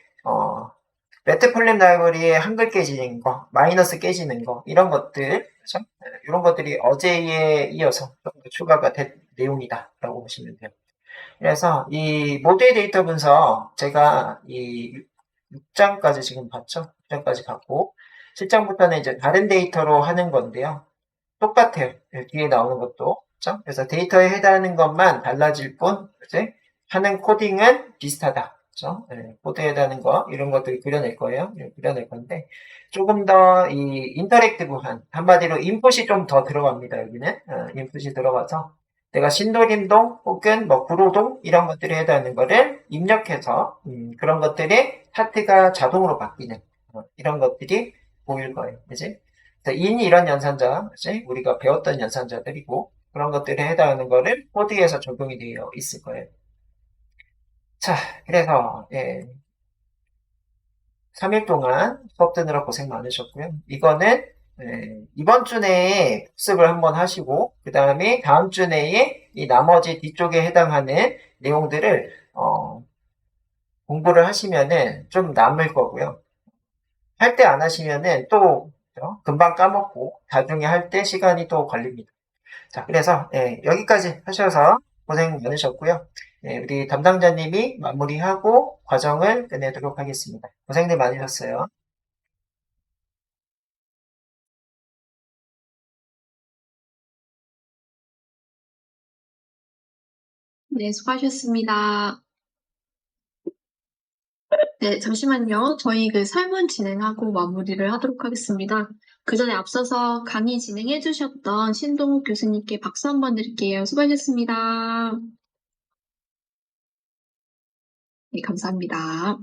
매트플립 라이브러리에 한글 깨지는 거, 마이너스 깨지는 거, 이런 것들, 그죠? 이런 것들이 어제에 이어서 좀 더 추가가 된 내용이다라고 보시면 돼요. 그래서 이 모델 데이터 분석 제가 이 6장까지 지금 봤죠? 6장까지 봤고 7장부터는 이제 다른 데이터로 하는 건데요. 똑같아요. 뒤에 나오는 것도. 그렇죠? 그래서 데이터에 해당하는 것만 달라질 뿐, 이제 하는 코딩은 비슷하다. 그렇죠? 네, 코드에 해당하는 거 이런 것들을 그려낼 거예요. 네, 그려낼 건데 조금 더 이 인터랙티브한 한마디로 인풋이 좀 더 들어갑니다. 여기는 인풋이 들어가서 내가 신도림동 혹은 뭐 구로동 이런 것들에 해당하는 거를 입력해서 그런 것들의 차트가 자동으로 바뀌는 이런 것들이 보일 거예요. 그지? 인이 이런 연산자, 그치? 우리가 배웠던 연산자들이고 그런 것들에 해당하는 거를 코드에서 적용이 되어 있을 거예요. 자, 그래서 3일 동안 수업 듣느라 고생 많으셨고요. 이거는 이번 주 내에 복습을 한번 하시고 그 다음에 다음 주 내에 이 나머지 뒤쪽에 해당하는 내용들을 공부를 하시면은 좀 남을 거고요. 할 때 안 하시면은 또 금방 까먹고 나중에 할 때 시간이 또 걸립니다. 자, 그래서 여기까지 하셔서 고생 많으셨고요. 우리 담당자님이 마무리하고 과정을 끝내도록 하겠습니다. 고생들 많으셨어요. 네, 수고하셨습니다. 네, 잠시만요. 저희 그 설문 진행하고 마무리를 하도록 하겠습니다. 그 전에 앞서서 강의 진행해 주셨던 신동욱 교수님께 박수 한번 드릴게요. 수고하셨습니다. 네, 감사합니다.